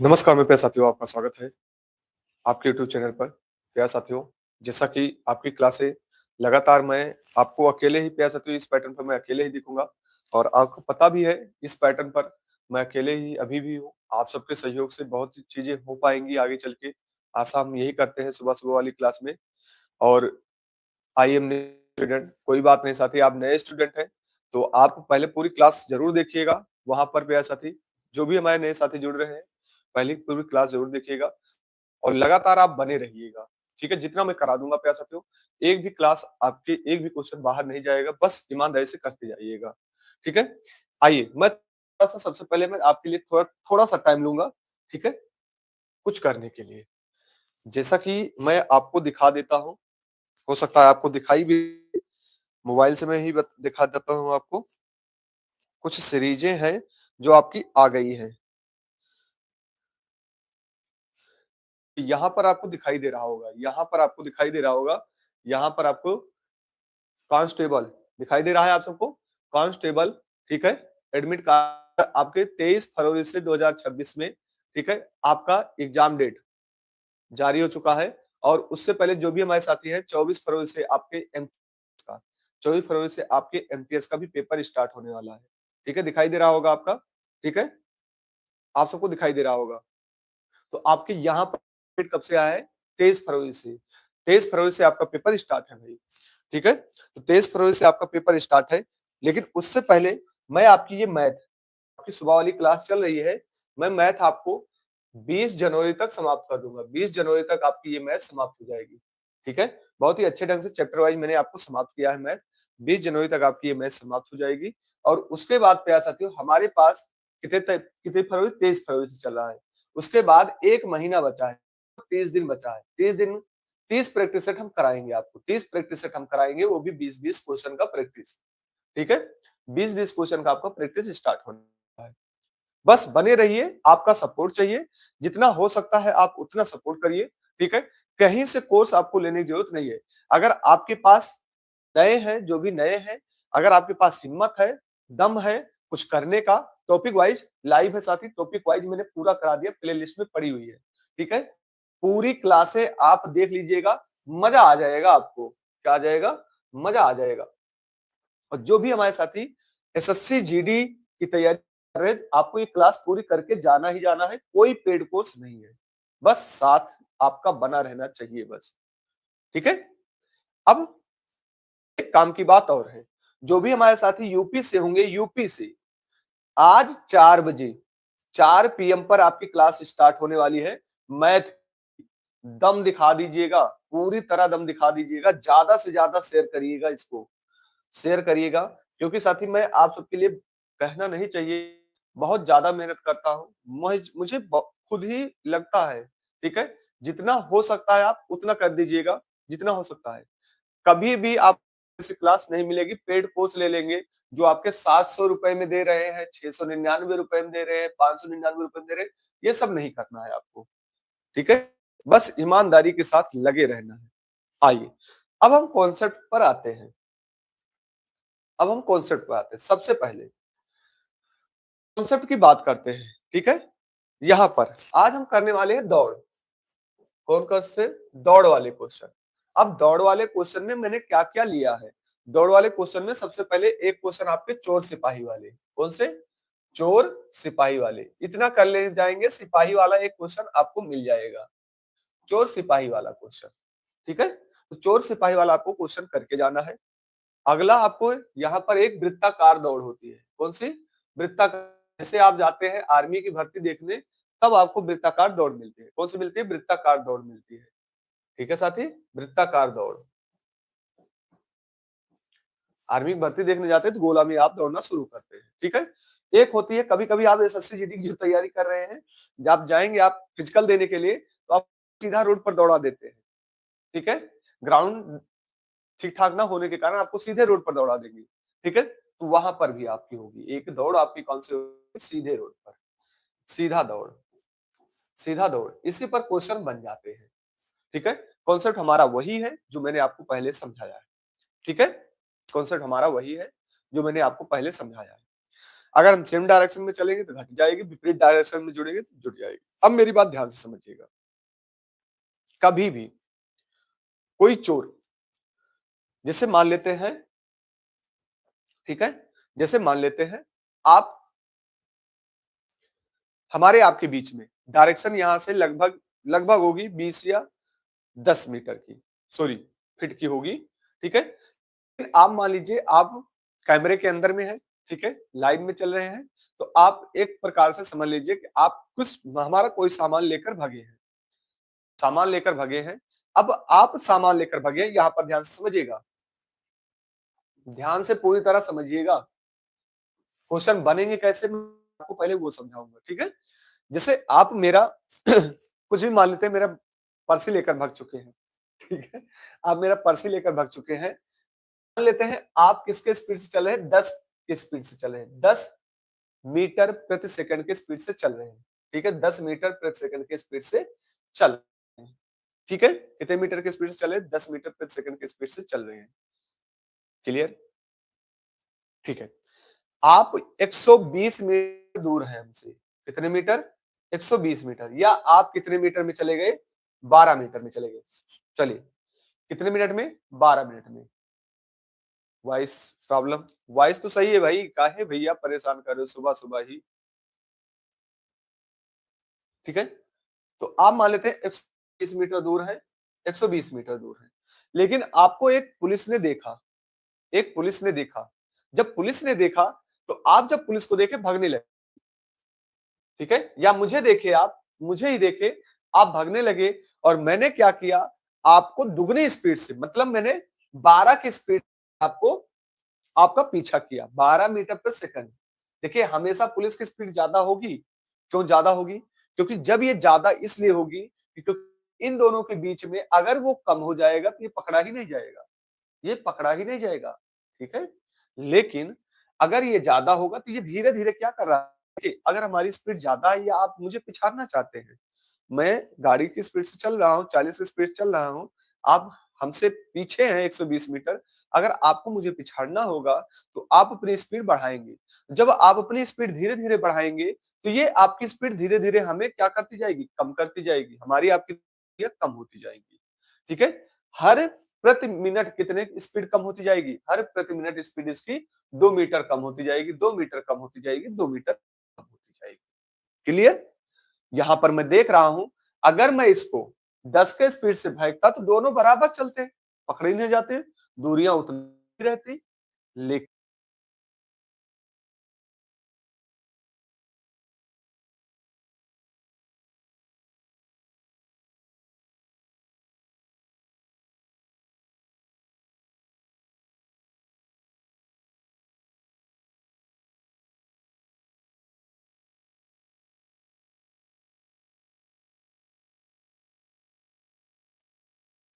नमस्कार मेरे प्यारे साथियों, आपका स्वागत है आपके यूट्यूब चैनल पर। प्यारे साथियों, जैसा कि आपकी क्लासें लगातार मैं आपको अकेले ही प्यारे साथियों इस पैटर्न पर मैं अकेले ही दिखूँगा और आपको पता भी है इस पैटर्न पर मैं अकेले ही अभी भी हूँ। आप सबके सहयोग से बहुत सी चीज़ें हो पाएँगी आगे चल के। आशा हम यही करते हैं सुबह-सुबह वाली क्लास में। और आई एम न्यू स्टूडेंट, कोई बात नहीं साथी, आप नए स्टूडेंट हैं, तो आप पहले पूरी क्लास ज़रूर देखिएगा। वहाँ पर प्यारे साथी, जो भी हमारे नए साथी जुड़ रहे हैं, पहले पूरी क्लास ज़रूर देखिएगा और लगातार आप बने रहिएगा, ठीक है? जितना मैं करा दूँगा प्यारे साथियों, एक भी क्लास आपके एक भी क्वेश्चन बाहर नहीं जाएगा, बस ईमानदारी से करते जाइएगा, ठीक है? आइए, मैं थोड़ा-सा सबसे पहले मैं आपके लिए थोड़ा-सा टाइम लूँगा, ठीक है? कुछ करने के लिए। जैसा कि मैं आपको दिखा देता हूँ, हो सकता है आपको दिखाई भी मोबाइल से मैं ही बत दिखा देता हूँ आपको। कुछ सीरीज़ें हैं, जो आपकी आ गई हैं। यहाँ पर आपको दिखाई दे रहा होगा, यहाँ पर आपको दिखाई दे रहा होगा, यहाँ पर आपको कांस्टेबल दिखाई दे रहा है आप सबको? कांस्टेबल, ठीक है? एडमिट कार्ड आपके 23 फरवरी से 2026 में, ठीक है? आपका एग्ज़ाम डेट जारी हो चुका है और उससे पहले जो भी हमारे साथी हैं 24 फरवरी से आपके का 24 फरवरी से आपके एमटीएस का भी पेपर स्टार्ट होने वाला है, ठीक है? दिखाई दे रहा होगा आपका, ठीक है? आप सबको दिखाई दे रहा होगा। तो आपके यहाँ पर डेट कब से आया है? 23 फरवरी से। 23 फरवरी से आपका पेपर स्टार्ट है भाई, ठीक है? तो 23 फरवरी से आपका पेपर स्टार्ट है, लेकिन उससे पहले मैं आपकी ये मैथ आपकी सुबह वाली क्लास चल रही है, मैं मैथ आपको 20 जनवरी तक समाप्त कर दूँगा। 20 जनवरी तक आपकी ये मैथ समाप्त हो जाएगी, ठीक है? बहुत ही अच्छे ढंग से चैप्टर वाइज़ मैंने आपको समाप्त किया है मैथ। 20 जनवरी तक आपकी ये मैथ समाप्त हो जाएगी और उसके बाद प्यारे साथियों हमारे पास कितने फरवरी 23 फरवरी से चल रहा है। उसके बाद 1 महीना बचा है, 30 दिन बचा है। 30 प्रैक्टिस सेट हम कराएँगे आपको। 30 प्रैक्टिस सेट हम कराएँगे, वो भी 20-20 क्वेश्चन का प्रैक्टिस, ठीक है? 20-20 क्वेश्चन का आपका प्रैक्टिस स्टार्ट होना है। बस बने रहिए, आपका सपोर्ट चाहिए, जितना हो सकता है आप उतना सपोर्ट करिए, ठीक है? कहीं से कोर्स आपको लेने की जरूरत नहीं है। अगर आपके पास नए हैं, जो भी नए हैं, अगर आपके पास हिम्मत है, दम है कुछ करने का, टॉपिक वाइज़ लाइव है साथी, टॉपिक वाइज़ मैंने पूरा करा दिया, प्लेलिस्ट में पड़ी हुई है, ठीक है? पूरी क्लासें आप देख लीजिएगा, मज़ा आ जाएगा आपको। क्या आ जाएगा? मज़ा आ जाएगा। और जो भी हमारे साथी एसएससी जीडी की तैयारी कर रहे हैं, आपको ये क्लास पूरी करके जाना ही जाना है, कोई पेड कोर्स नहीं है। बस साथ आपका बना रहना चाहिए बस, ठीक है? अब एक काम की बात और है, जो भी हमारे साथी यूपी से होंगे, यूपी से आज 4 बजे 4 पीएम पर आपकी क्लास स्टार्ट होने वाली है। मैथ दम दिखा दीजिएगा, पूरी तरह दम दिखा दीजिएगा, ज्यादा से ज्यादा शेयर करिएगा इसको, शेयर करिएगा, क्योंकि साथी मैं आप सबके लिए कहना नहीं चाहिए, बहुत ज़्यादा मेहनत करता हूँ। मुझे खुद ही लगता है, ठीक है? जितना हो सकता है आप उतना कर दीजिएगा, जितना हो सकता है। कभी भी आप ऐसी क्लास नहीं मिलेगी, पेड कोर्स ले लेंगे, जो आपके ₹700 में दे रहे हैं, ₹699 में दे रहे हैं, ₹599 में दे रहे हैं, ये सब नहीं करना है आपको, ठीक है? बस ईमानदारी के साथ लगे रहना है। आइए, अब हम कॉन्सेप्ट पर आते हैं। सबसे पहले कॉन्सेप्ट की बात करते हैं, ठीक है? यहाँ पर आज हम करने वाले हैं दौड़। कौन से? दौड़ वाले क्वेश्चन। अब दौड़ वाले क्वेश्चन में मैंने क्या-क्या लिया है? दौड़ वाले क्वेश्चन में सबसे पहले एक क्वेश्चन आपके चोर सिपाही वाले। कौन से? चोर सिपाही वाले। इतना कर ले जाएंगे, सिपाही वाला एक क्वेश्चन आपको मिल जाएगा। चोर सिपाही वाला क्वेश्चन, ठीक है? तो चोर सिपाही वाला आपको क्वेश्चन करके जाना है। अगला आपको यहाँ पर एक वृत्ताकार दौड़ होती है। कौन सी? वृत्ताकार। जैसे आप जाते हैं आर्मी की भर्ती देखने, तब आपको वृत्ताकार दौड़ मिलती है। कौन सी मिलती है? वृत्ताकार दौड़ मिलती है, ठीक है साथी? वृत्ताकार दौड़। आर्मी की भर्ती देखने जाते हैं तो गोला में आप दौड़ना शुरू करते हैं, ठीक है? एक होती है, कभी कभी आप एसएससी जीडी की जो तैयारी कर रहे हैं, जब आप जाएंगे आप फिजिकल देने के लिए, तो आप सीधा रोड पर दौड़ा देते हैं, ठीक है? ग्राउंड ठीक ठाक ना होने के कारण आपको सीधे रोड पर दौड़ा देंगे, ठीक है? तो वहां पर भी आपकी होगी एक दौड़, आपकी कौन सी होगी? सीधे रोड पर, सीधा दौड़, सीधा दौड़। इसी पर क्वेश्चन बन जाते हैं, ठीक है? कॉन्सेप्ट हमारा वही है जो मैंने आपको पहले समझाया है, ठीक है? कॉन्सेप्ट हमारा वही है जो मैंने आपको पहले समझाया है। अगर हम सेम डायरेक्शन में चलेंगे तो घट जाएगी, विपरीत डायरेक्शन में जुड़ेंगे तो जुड़ जाएगी। अब मेरी बात ध्यान से समझिएगा, कभी भी कोई चोर, जैसे मान लेते हैं, ठीक है, जैसे मान लेते हैं आप, हमारे आपके बीच में डायरेक्शन यहां से लगभग लगभग होगी 20 या 10 मीटर की, सॉरी फीट की होगी, ठीक है। आप मान लीजिए आप कैमरे के अंदर में है, ठीक है, लाइव में चल रहे हैं, तो आप एक प्रकार से समझ लीजिए कि आप कुछ हमारा कोई सामान लेकर भागे हैं, सामान लेकर भागे हैं। अब आप सामान लेकर भागे, यहां पर ध्यान से समझिएगा, ध्यान से पूरी तरह समझिएगा, क्वेश्चन बनेंगे कैसे मैं आपको पहले वो समझाऊंगा, ठीक है। जैसे आप मेरा कुछ भी मान लेते हैं, मेरा पर्सी लेकर भाग चुके हैं, ठीक है, आप मेरा पर्सी लेकर भाग चुके हैं, मान लेते हैं आप किसके स्पीड से चल रहे हैं, 10 के स्पीड से चल रहे हैं, 10 मीटर प्रति सेकंड के स्पीड से चल रहे हैं, ठीक है, 10 मीटर प्रति सेकंड के स्पीड से चल रहे हैं, ठीक है, कितने मीटर के स्पीड से चले, 10 मीटर प्रति सेकंड के स्पीड से चल रहे हैं, क्लियर, ठीक है। आप 120 मीटर दूर हैं हमसे, कितने मीटर, 120 मीटर, या आप कितने मीटर में चले गए, 12 मीटर में चले गए, चलिए कितने मिनट में, 12 मिनट में। वॉइस प्रॉब्लम, वॉइस तो सही है भाई, काहे भैया परेशान कर रहे हो सुबह सुबह ही, ठीक है। तो आप मान लेते हैं 120 मीटर दूर है, 120 मीटर दूर है, लेकिन आपको एक पुलिस ने देखा, एक पुलिस ने देखा, जब पुलिस ने देखा तो आप जब पुलिस को देखे भागने लगे, ठीक है, या मुझे देखे आप, मुझे ही देखे आप भागने लगे, और मैंने क्या किया, आपको दुगनी स्पीड से, मतलब मैंने 12 की स्पीड आपको, आपका पीछा किया 12 मीटर पर सेकंड। देखिए हमेशा पुलिस की स्पीड ज्यादा होगी, क्यों ज्यादा होगी, क्योंकि जब ये ज्यादा इसलिए होगी क्योंकि इन दोनों के बीच में अगर वो कम हो जाएगा तो ये पकड़ा ही नहीं जाएगा, ये पकड़ा ही नहीं जाएगा, ठीक है। लेकिन अगर ये ज्यादा होगा तो ये धीरे धीरे क्या कर रहा है कि अगर हमारी स्पीड ज्यादा है या आप मुझे पिछाड़ना चाहते हैं, मैं गाड़ी की स्पीड से चल रहा हूँ, 40 की स्पीड से चल रहा हूँ, आप हमसे पीछे हैं 120 मीटर, अगर आपको मुझे पिछाड़ना होगा तो आप अपनी स्पीड बढ़ाएंगे, जब आप अपनी स्पीड धीरे धीरे बढ़ाएंगे तो ये आपकी स्पीड धीरे धीरे हमें क्या करती जाएगी, कम करती जाएगी, हमारी आपकी कम होती जाएगी, ठीक है। हर प्रति मिनट कितने स्पीड कम होती जाएगी, हर प्रति मिनट स्पीड इसकी 2 मीटर कम होती जाएगी, 2 मीटर कम होती जाएगी, 2 मीटर कम होती जाएगी, क्लियर। यहां पर मैं देख रहा हूं, अगर मैं इसको 10 के स्पीड से भागता तो दोनों बराबर चलते, पकड़े नहीं जाते, दूरियां उतनी रहती, लेकिन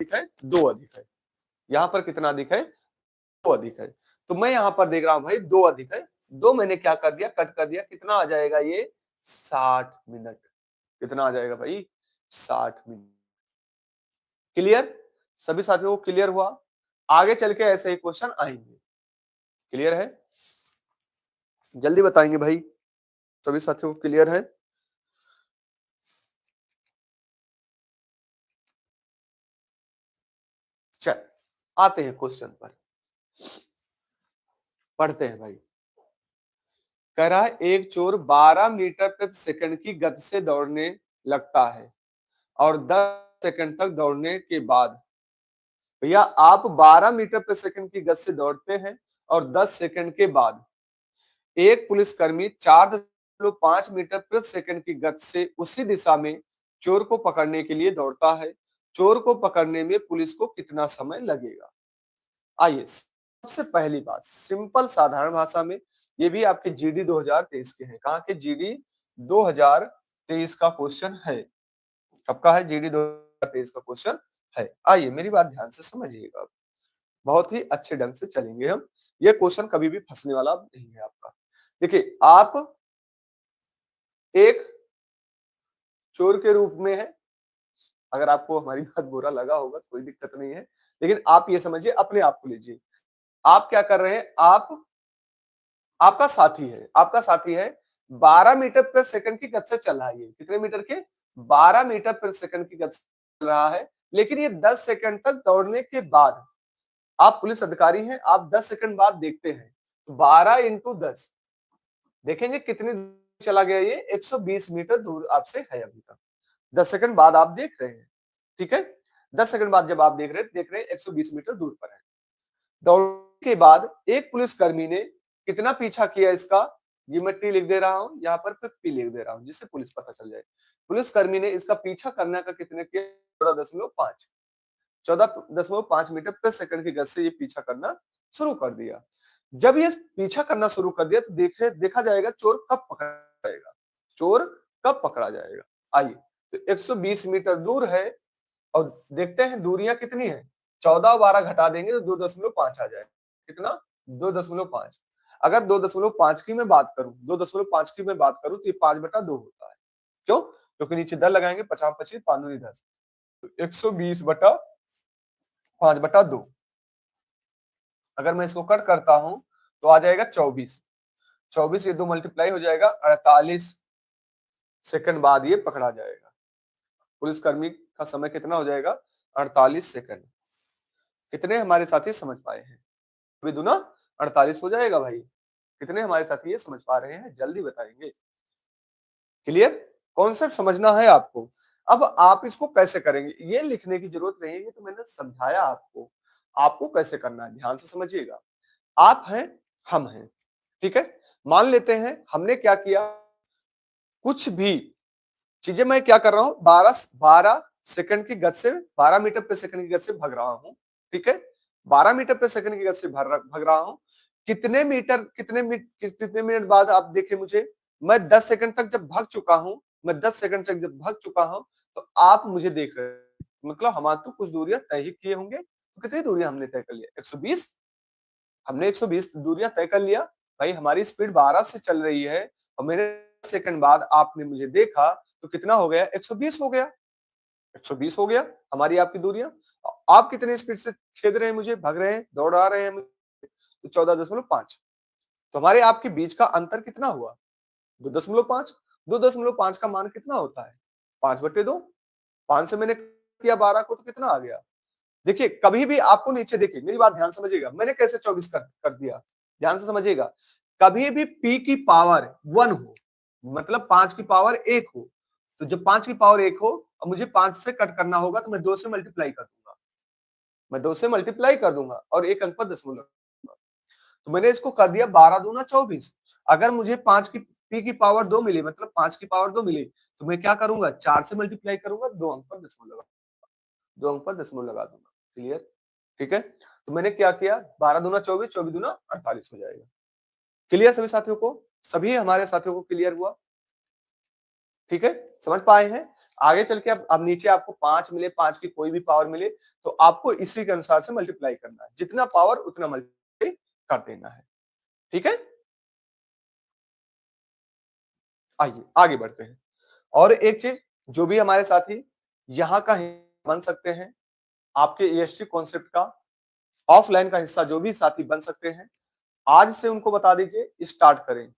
अधिक है, 2 अधिक है, यहां पर कितना अधिक है, 2 अधिक है, तो मैं यहां पर देख रहा हूं भाई 2 अधिक है, 2 मैंने क्या कर दिया, कट कर दिया, कितना आ जाएगा ये, 60 मिनट, कितना आ जाएगा भाई, 60 मिनट, क्लियर, सभी साथियों को क्लियर हुआ, आगे चल के ऐसे ही क्वेश्चन आएंगे, क्लियर है, जल्दी बताएंगे भाई, सभी साथियों को क्लियर है। चल आते हैं क्वेश्चन पर, पढ़ते हैं भाई, कह रहा है एक चोर 12 मीटर प्रति सेकंड की गति से दौड़ने लगता है और 10 सेकंड तक दौड़ने के बाद, भैया आप 12 मीटर प्रति सेकंड की गति से दौड़ते हैं और 10 सेकंड के बाद एक पुलिसकर्मी 4.5 मीटर प्रति सेकंड की गति से उसी दिशा में चोर को पकड़ने के लिए दौड़ता है, चोर को पकड़ने में पुलिस को कितना समय लगेगा। आइए सबसे पहली बात सिंपल साधारण भाषा में, ये भी आपके जीडी 2023 के हैं, कहाँ के, जीडी 2023 का क्वेश्चन है, कब का है, जीडी 2023 का क्वेश्चन है। आइए मेरी बात ध्यान से समझिएगा, बहुत ही अच्छे ढंग से चलेंगे हम, ये क्वेश्चन कभी भी फंसने वाला नहीं है आपका। देखिए आप एक चोर के रूप में है, अगर आपको हमारी बात बुरा लगा होगा कोई दिक्कत नहीं है, लेकिन आप ये समझिए अपने आप को लीजिए, आप क्या कर रहे हैं, आप आपका साथी है, आपका साथी है 12 मीटर प्रति सेकंड की गति से चल रहा है। ये कितने मीटर के? 12 मीटर प्रति सेकंड की गति से चल रहा है, लेकिन ये 10 सेकंड तक दौड़ने के बाद, आप पुलिस अधिकारी हैं, आप 10 सेकंड बाद देखते हैं, 12 इंटू 10 देखेंगे कितनी दूर चला गया। ये 120 मीटर दूर आपसे है अभी तक। 10 सेकंड बाद आप देख रहे हैं, ठीक है। 10 सेकंड बाद जब आप देख रहे हैं 120 मीटर दूर पर है। दौड़ने के बाद एक पुलिसकर्मी ने कितना पीछा किया इसका, ये मैं टी लिख दे रहा हूं, यहाँ पर पी लिख दे रहा हूं, जिससे पुलिस पता चल जाए। पुलिसकर्मी ने इसका पीछा करने का कितने किया? 14.5 14.5 मीटर प्रति सेकंड की गति से ये पीछा करना शुरू कर दिया। जब ये पीछा करना शुरू कर दिया तो देखा जाएगा चोर कब पकड़ा जाएगा, चोर कब पकड़ा जाएगा। आइए, तो 120 मीटर दूर है और देखते हैं दूरियां कितनी है। 14 12 घटा देंगे तो 2.5 आ जाएगा। कितना? 2.5। अगर 2.5 की मैं बात करूं, 2.5 की मैं बात करूं तो ये 5/2 होता है। क्यों? क्योंकि नीचे 10 लगाएंगे, 50 25 5 दूनी 10, तो 120/5/2। अगर मैं इसको कट करता हूं तो आ जाएगा 24। 24 ये 2 मल्टीप्लाई हो जाएगा, 48 सेकंड बाद ये पकड़ा जाएगा। पुलिसकर्मी का समय कितना हो जाएगा? 48 सेकंड। कितने हमारे साथी समझ पाए हैं? अभी दूना 48 हो जाएगा भाई। कितने हमारे साथी ये समझ पा रहे हैं? जल्दी बताएंगे। क्लियर? कॉन्सेप्ट समझना है आपको। अब आप इसको कैसे करेंगे, ये लिखने की जरूरत नहीं है, ये तो मैंने समझाया आपको। आपको कैसे करना है ध्यान से समझिएगा। आप हैं, हम हैं, ठीक है। मान लेते हैं हमने क्या किया, कुछ भी चीजें मैं क्या कर रहा हूं, 12 सेकंड की गति से, 12 मीटर प्रति सेकंड की गति से भाग रहा हूं, ठीक है। 12 मीटर प्रति सेकंड की गति से भाग रहा हूं। कितने मिनट बाद आप देखें मुझे, मैं 10 सेकंड तक जब भाग चुका हूं, मैं 10 सेकंड तक जब भाग चुका हूं, तो आप मुझे देख रहे हैं, मतलब हमारे तो कुछ दूरियां तय ही किए होंगे। तो कितनी दूरियां हमने तय कर लिया? 120। हमने 120 दूरियां तय कर लिया। भाई हमारी स्पीड 12 से चल रही है और मेरे 10 सेकंड बाद आपने मुझे देखा, तो कितना हो गया? 120 हो गया। 120 हो गया हमारी आपकी दूरियां। आप कितने स्पीड से खेद रहे हैं मुझे, भाग रहे हैं, दौड़ा रहे हैं मुझे? तो 14.5। तो हमारे आपके बीच का अंतर कितना हुआ? 2.5। 2.5 का मान कितना होता है? 5/2। 5 से मैंने किया 12 को, तो कितना आ गया? देखिए कभी भी आपको नीचे, देखिए मेरी बात ध्यान समझिएगा, मैंने कैसे 24 कर दिया, ध्यान से समझिएगा। कभी भी p की पावर 1 हो, मतलब 5 की पावर 1 हो, तो जब 5 की पावर 1 हो और मुझे 5 से कट करना होगा तो मैं 2 से मल्टीप्लाई कर दूंगा, मैं 2 से मल्टीप्लाई कर दूंगा और एक अंक पर दशमलव। तो मैंने इसको कर दिया 12 दूना 24। अगर मुझे 5 की p की पावर 2 मिली, मतलब 5 की पावर 2 मिली, तो मैं क्या करूंगा? 4 से मल्टीप्लाई करूंगा, 2 अंक पर दशमलव, 2 अंक पर दशमलव लगा दूंगा। क्लियर? ठीक है। तो मैंने क्या किया, 12 दूना 24, 24 दूना 48 हो जाएगा। क्लियर सभी साथियों को? सभी हमारे साथियों को क्लियर हुआ? ठीक है, समझ पाए हैं? आगे चल के अब नीचे आपको 5 मिले, 5 की कोई भी पावर मिले, तो आपको इसी के अनुसार से मल्टीप्लाई करना है, जितना पावर उतना मल्टीप्लाई कर देना है। ठीक है, आइए आगे बढ़ते हैं। और एक चीज, जो भी हमारे साथी यहाँ का बन सकते हैं, आपके ईएसटी कॉन्सेप्ट का ऑफलाइन का हिस्सा जो भी साथी बन सकते हैं, आज से उनको बता दीजिए, स्टार्ट करें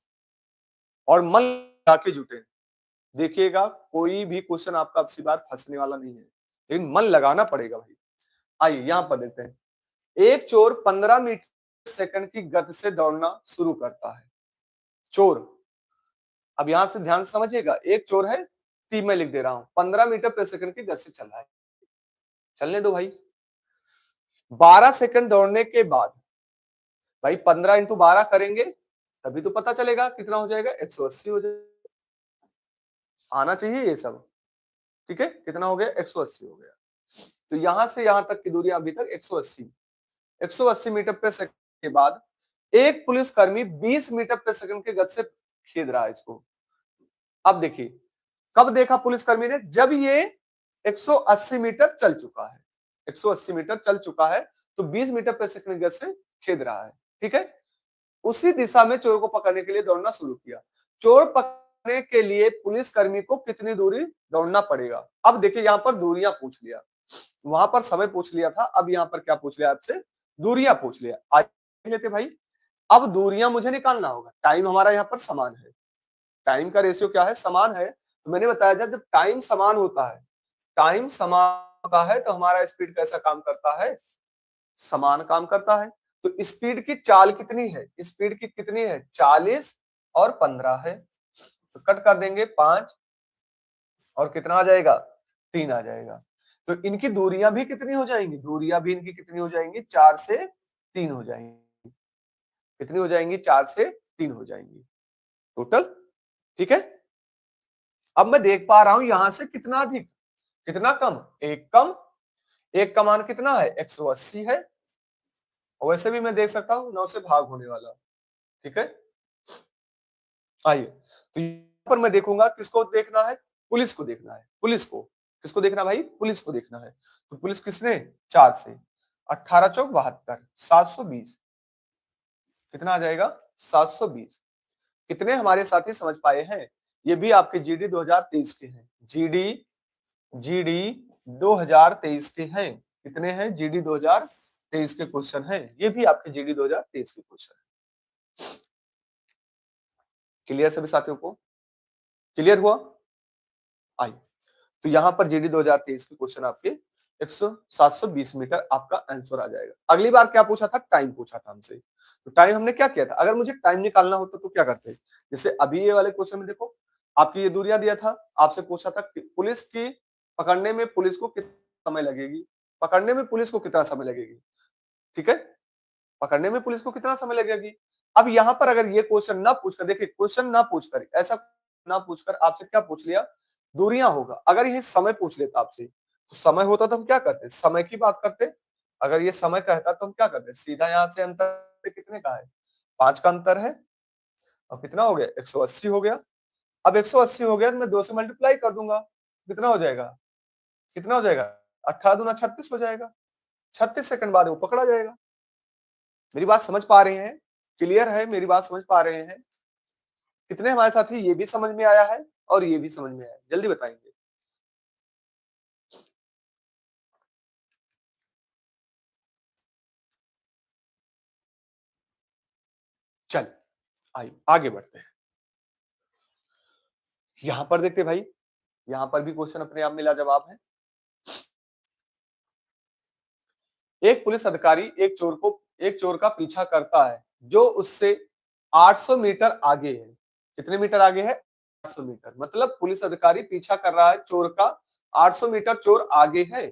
और मन लगा के जुटे। देखिएगा कोई भी क्वेश्चन आपका अब की बार फंसने वाला नहीं है, लेकिन मन लगाना पड़ेगा भाई। आइए यहां पर देखते हैं। एक चोर 15 मीटर सेकंड की गति से दौड़ना शुरू करता है। चोर, अब यहां से ध्यान से समझिएगा, एक चोर है, टी में लिख दे रहा हूं, 15 मीटर प्रति सेकंड की गति से चल रहा है। चलने दो भाई। 12 सेकंड दौड़ने के बाद, भाई 15 इंटू 12 करेंगे तभी तो पता चलेगा कितना हो जाएगा, 180 हो जाएगा। आना चाहिए ये सब, ठीक है। कितना हो गया? 180 हो गया। तो यहां से यहां तक की दूरी अभी तक 180 मीटर प्रति सेकंड के बाद एक पुलिसकर्मी 20 मीटर प्रति सेकंड की गति से खेद रहा है इसको। अब देखिए, कब देखा पुलिसकर्मी ने? जब ये 180 मीटर चल चुका है, 180 मीटर चल चुका है, तो 20 मीटर प्रति सेकंड की गति से खेद रहा है, ठीक है। उसी दिशा में चोर को पकड़ने के लिए दौड़ना शुरू किया। चोर पकड़ने के लिए पुलिसकर्मी को कितनी दूरी दौड़ना पड़ेगा? अब देखिए यहां पर दूरियां पूछ लिया, वहां पर समय पूछ लिया था, अब यहां पर क्या पूछ लिया आपसे? दूरियां पूछ लिया। आज लेते भाई, अब दूरियां मुझे निकालना होगा, टाइम हमारा यहाँ पर समान है, टाइम का रेशियो क्या है, समान है। तो मैंने बताया था जब टाइम समान होता है, टाइम समान होता है तो हमारा स्पीड कैसा काम करता है, समान काम करता है। तो स्पीड की चाल कितनी है, स्पीड की कितनी है, 40 और 15 है। तो कट कर देंगे 5 और कितना आ जाएगा, 3 आ जाएगा। तो इनकी दूरियां भी कितनी हो जाएंगी, दूरियां भी इनकी कितनी हो जाएंगी, 4 से 3 हो जाएंगी। कितनी हो जाएंगी, 4 से 3 हो जाएंगी टोटल। ठीक है, अब मैं देख पा रहा हूं यहां से कितना अधिक कितना कम, एक कम, एक का मान कितना है, 180 है। और वैसे भी मैं देख सकता हूं 9 से भाग होने वाला। ठीक है, आइए, तो यहां पर मैं देखूंगा किसको देखना है, पुलिस को देखना है, पुलिस को, किसको देखना भाई, पुलिस को देखना है। तो पुलिस किसने, 4 से, 18 चौक 72, 720, कितना आ जाएगा, 720। कितने हमारे साथी समझ पाए हैं, ये भी आपके जीडी 2023 के हैं, जीडी जीडी 2023 के हैं। कितने हैं, जीडी 2023 के क्वेश्चन हैं, ये भी आपके जीडी 2023 के क्वेश्चन है। क्लियर सभी साथियों को, क्लियर हुआ। आइए, तो यहां पर जीडी 2023 के क्वेश्चन आपके 720 मीटर आपका आंसर आ जाएगा। अगली बार क्या पूछा था, टाइम पूछा था हमसे। तो टाइम हमने क्या किया था, अगर मुझे टाइम निकालना होता तो क्या करते, जैसे अभी ये वाले क्वेश्चन में देखो, आपकी ये दूरियां दिया था, आपसे पूछा था कि पुलिस की पकड़ने में पुलिस को कितना समय लगेगी, पकड़ने में पुलिस को कितना समय लगेगी। ठीक है, पकड़ने में पुलिस को कितना समय लगेगी। अब यहां पर अगर ये क्वेश्चन ना पूछकर, देखिए क्वेश्चन ना पूछकर, ऐसा ना पूछकर आपसे क्या पूछ लिया, दूरियां होगा। अगर ये समय पूछ लेता आपसे, तो समय होता तो हम क्या करते, समय की बात करते। अगर ये समय कहता तो हम क्या करते, सीधा यहां से अंतर कितने का है, 5 का अंतर है। और कितना हो गया, 180 हो गया। अब 180 हो गया तो मैं 2 से मल्टीप्लाई कर दूंगा, कितना हो जाएगा, कितना हो जाएगा, 18 दूना 36 हो जाएगा। 36 सेकंड बाद वो पकड़ा जाएगा। मेरी बात समझ पा रहे हैं, क्लियर है, मेरी बात समझ पा रहे हैं। कितने हमारे साथी ये भी समझ में आया है और ये भी समझ में आया है, जल्दी बताएंगे। चल आइए आगे बढ़ते हैं। यहां पर देखते भाई, यहां पर भी क्वेश्चन अपने आप में लाजवाब है। एक पुलिस अधिकारी एक चोर का पीछा करता है जो उससे 800 मीटर आगे है। कितने मीटर आगे है, 800 मीटर। मतलब पुलिस अधिकारी पीछा कर रहा है चोर का 800 मीटर, चोर आगे है।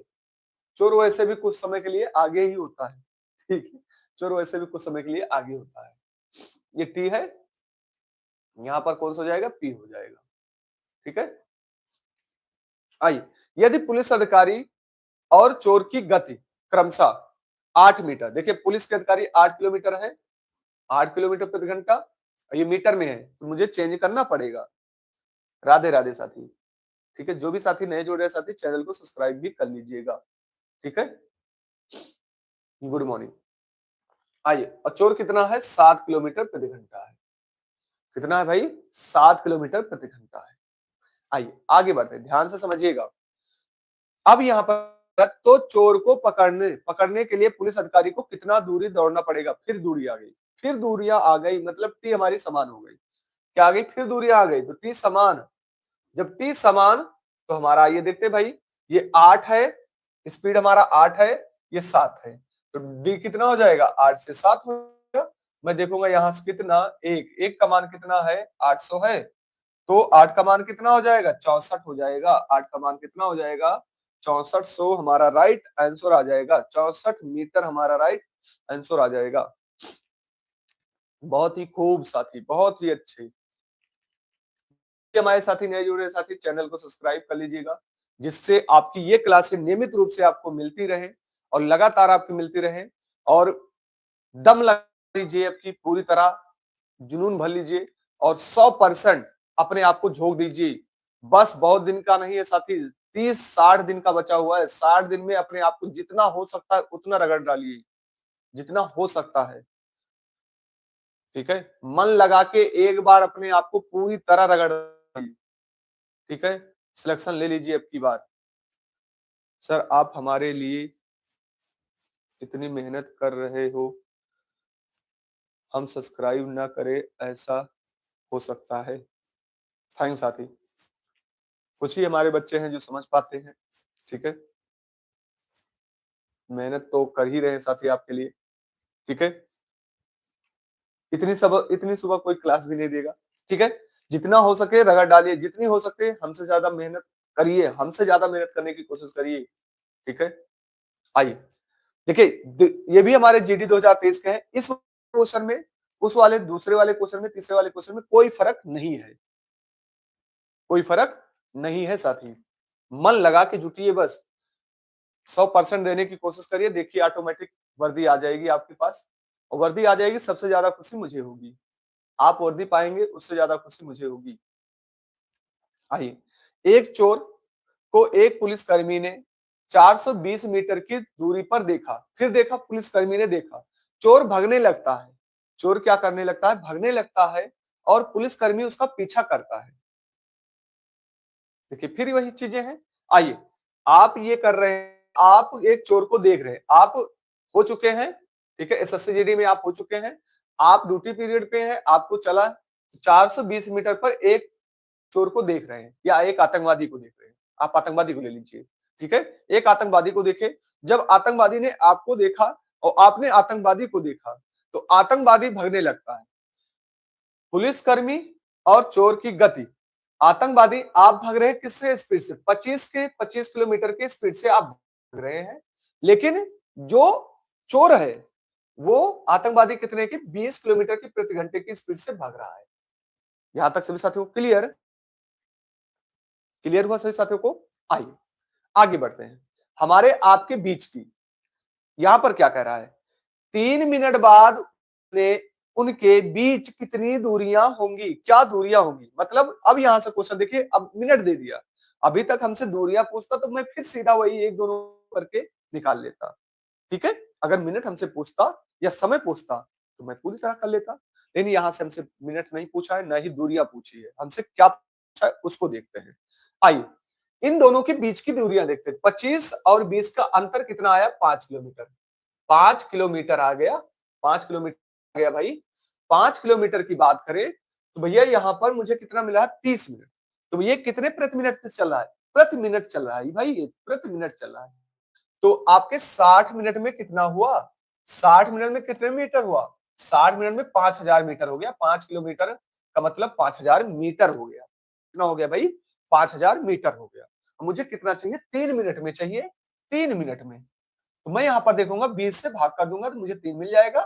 चोर वैसे भी कुछ समय के लिए आगे ही होता है, ठीक है, चोर वैसे भी कुछ समय के लिए आगे होता है। ये टी है, यहां पर कौन सा हो जाएगा, पी हो जाएगा। ठीक है, आइए, यदि पुलिस अधिकारी और चोर की गति क्रमशः 8 मीटर, देखिए पुलिस के अधिकारी 8 किलोमीटर है, 8 किलोमीटर प्रति घंटा, ये मीटर में है तो मुझे चेंज करना पड़ेगा। राधे राधे साथी। ठीक है, जो भी साथी नए जुड़ रहे साथी चैनल को सब्सक्राइब भी कर लीजिएगा। ठीक है, गुड मॉर्निंग। आइए, और चोर कितना है, 7 किलोमीटर प्रति घंटा है। कितना है भाई, 7 किलोमीटर प्रति घंटा है। आइए आगे बढ़ते हैं, ध्यान से समझिएगा। अब यहाँ पर तो चोर को पकड़ने के लिए पुलिस अधिकारी को कितना दूरी दौड़ना पड़ेगा, फिर दूरी आ गई, फिर दूरियां आ गई, मतलब टी हमारी समान हो गई। क्या आ गई, फिर दूरियां आ गई, तो टी समान। जब टी समान तो हमारा ये देखते भाई, ये 8 है, स्पीड हमारा 8 है, ये 7 है, तो डी कितना हो जाएगा, 8 से 7 हो जाएगा। मैं देखूंगा यहां से कितना, एक का मान कितना है, 800 है, तो 8 का मान कितना हो जाएगा, 64 हो जाएगा। 8 का मान कितना हो जाएगा, 64। सो हमारा राइट आंसर आ जाएगा 64 मीटर, हमारा राइट आंसर आ जाएगा। बहुत ही खूब साथी, बहुत ही अच्छे। हमारे साथी नए जुड़े साथी चैनल को सब्सक्राइब कर लीजिएगा, जिससे आपकी ये क्लासें नियमित रूप से आपको मिलती रहे और लगातार आपकी मिलती रहे। और दम लगा लीजिए, आपकी पूरी तरह जुनून भर लीजिए और 100% अपने आप को झोंक दीजिए। बस बहुत दिन का नहीं है साथी, 30-60 दिन का बचा हुआ है। 60 दिन में अपने आप को जितना हो सकता है उतना रगड़ डालिए, जितना हो सकता है। ठीक है, मन लगा के एक बार अपने आप को पूरी तरह रगड़ डालिए। ठीक है, सिलेक्शन ले लीजिए अब की बार। सर आप हमारे लिए इतनी मेहनत कर रहे हो, हम सब्सक्राइब ना करें, ऐसा हो सकता है। थैंक्स साथी। कुछ ही हमारे बच्चे हैं जो समझ पाते हैं, ठीक है। मेहनत तो कर ही रहे हैं साथी आपके लिए, ठीक है। इतनी सुबह कोई क्लास भी नहीं देगा, ठीक है। जितना हो सके रगड़ डालिए, जितनी हो सके हमसे ज्यादा मेहनत करिए, हमसे ज्यादा मेहनत करने की कोशिश करिए, ठीक है। आइए देखिए, ये भी हमारे जीडी 2023 के हैं। इस क्वेश्चन में, उस वाले, दूसरे वाले क्वेश्चन में, तीसरे वाले क्वेश्चन में कोई फर्क नहीं है, कोई फर्क नहीं है साथी। मन लगा के जुटिए, बस 100% देने की कोशिश करिए। देखिए ऑटोमेटिक वर्दी आ जाएगी आपके पास, और वर्दी आ जाएगी, सबसे ज्यादा खुशी मुझे होगी। आप वर्दी पाएंगे उससे ज्यादा खुशी मुझे होगी। आइए, एक चोर को एक पुलिसकर्मी ने 420 मीटर की दूरी पर देखा, फिर देखा, पुलिसकर्मी ने देखा, चोर भागने लगता है। चोर क्या करने लगता है? भागने लगता है, और पुलिसकर्मी उसका पीछा करता है। देखिए फिर वही चीजें हैं। आइए, आप ये कर रहे हैं, आप एक चोर को देख रहे हैं, आप हो चुके हैं, ठीक है, एसएससी जीडी में आप हो चुके हैं, आप ड्यूटी पीरियड पे हैं, आपको चला 420 मीटर पर एक चोर को देख रहे हैं, या एक आतंकवादी को देख रहे हैं। आप आतंकवादी को ले लीजिए, ठीक है। एक आतंकवादी को देखे, जब आतंकवादी ने आपको देखा और आपने आतंकवादी को देखा, तो आतंकवादी भागने लगता है। पुलिसकर्मी और चोर की गति, आतंकवादी, आप भाग रहे हैं किससे स्पीड से? 25 किलोमीटर के स्पीड से आप भाग रहे हैं, लेकिन जो चोर है वो आतंकवादी कितने की? 20 किलोमीटर की प्रति घंटे की स्पीड से भाग रहा है। यहां तक सभी साथियों क्लियर? क्लियर हुआ सभी साथियों को? आइए आगे बढ़ते हैं। हमारे आपके बीच की, यहां पर क्या कह रहा है? 3 मिनट बाद ने उनके बीच कितनी दूरियां होंगी? क्या दूरियां होंगी? मतलब अब यहां से क्वेश्चन देखिए, अब मिनट दे दिया, अभी तक हमसे दूरियां पूछता तो मैं फिर सीधा वही एक दोनों करके निकाल लेता, ठीक है। अगर मिनट हमसे पूछता या समय पूछता तो मैं पूरी तरह कर लेता, लेकिन यहां से हमसे मिनट नहीं पूछा है, ना ही दूरियां पूछी है। हमसे क्या पूछा है उसको देखते हैं। आइए, इन दोनों के बीच की दूरियां देखते हैं। 25 और 20 का अंतर कितना आया? 5 किलोमीटर। 5 किलोमीटर आ गया, 5 किलोमीटर आ गया भाई। 5 किलोमीटर की बात करें तो भैया यहां पर मुझे कितना मिला? 30 मिनट। तो ये कितने प्रति मिनट चल रहा है? प्रति मिनट चल रहा है भाई, ये प्रति मिनट चल रहा है। तो आपके 60 मिनट में कितना हुआ? 60 मिनट में कितने मीटर हुआ? 60 मिनट में 5000 मीटर हो गया। 5 किलोमीटर का मतलब 5000 मीटर हो गया। कितना हो गया भाई? 5000 मीटर हो गया। मुझे कितना चाहिए? 3 मिनट में चाहिए, 3 मिनट में। तो मैं यहाँ पर देखूंगा 20 से भाग कर दूंगा तो मुझे 3 मिल जाएगा।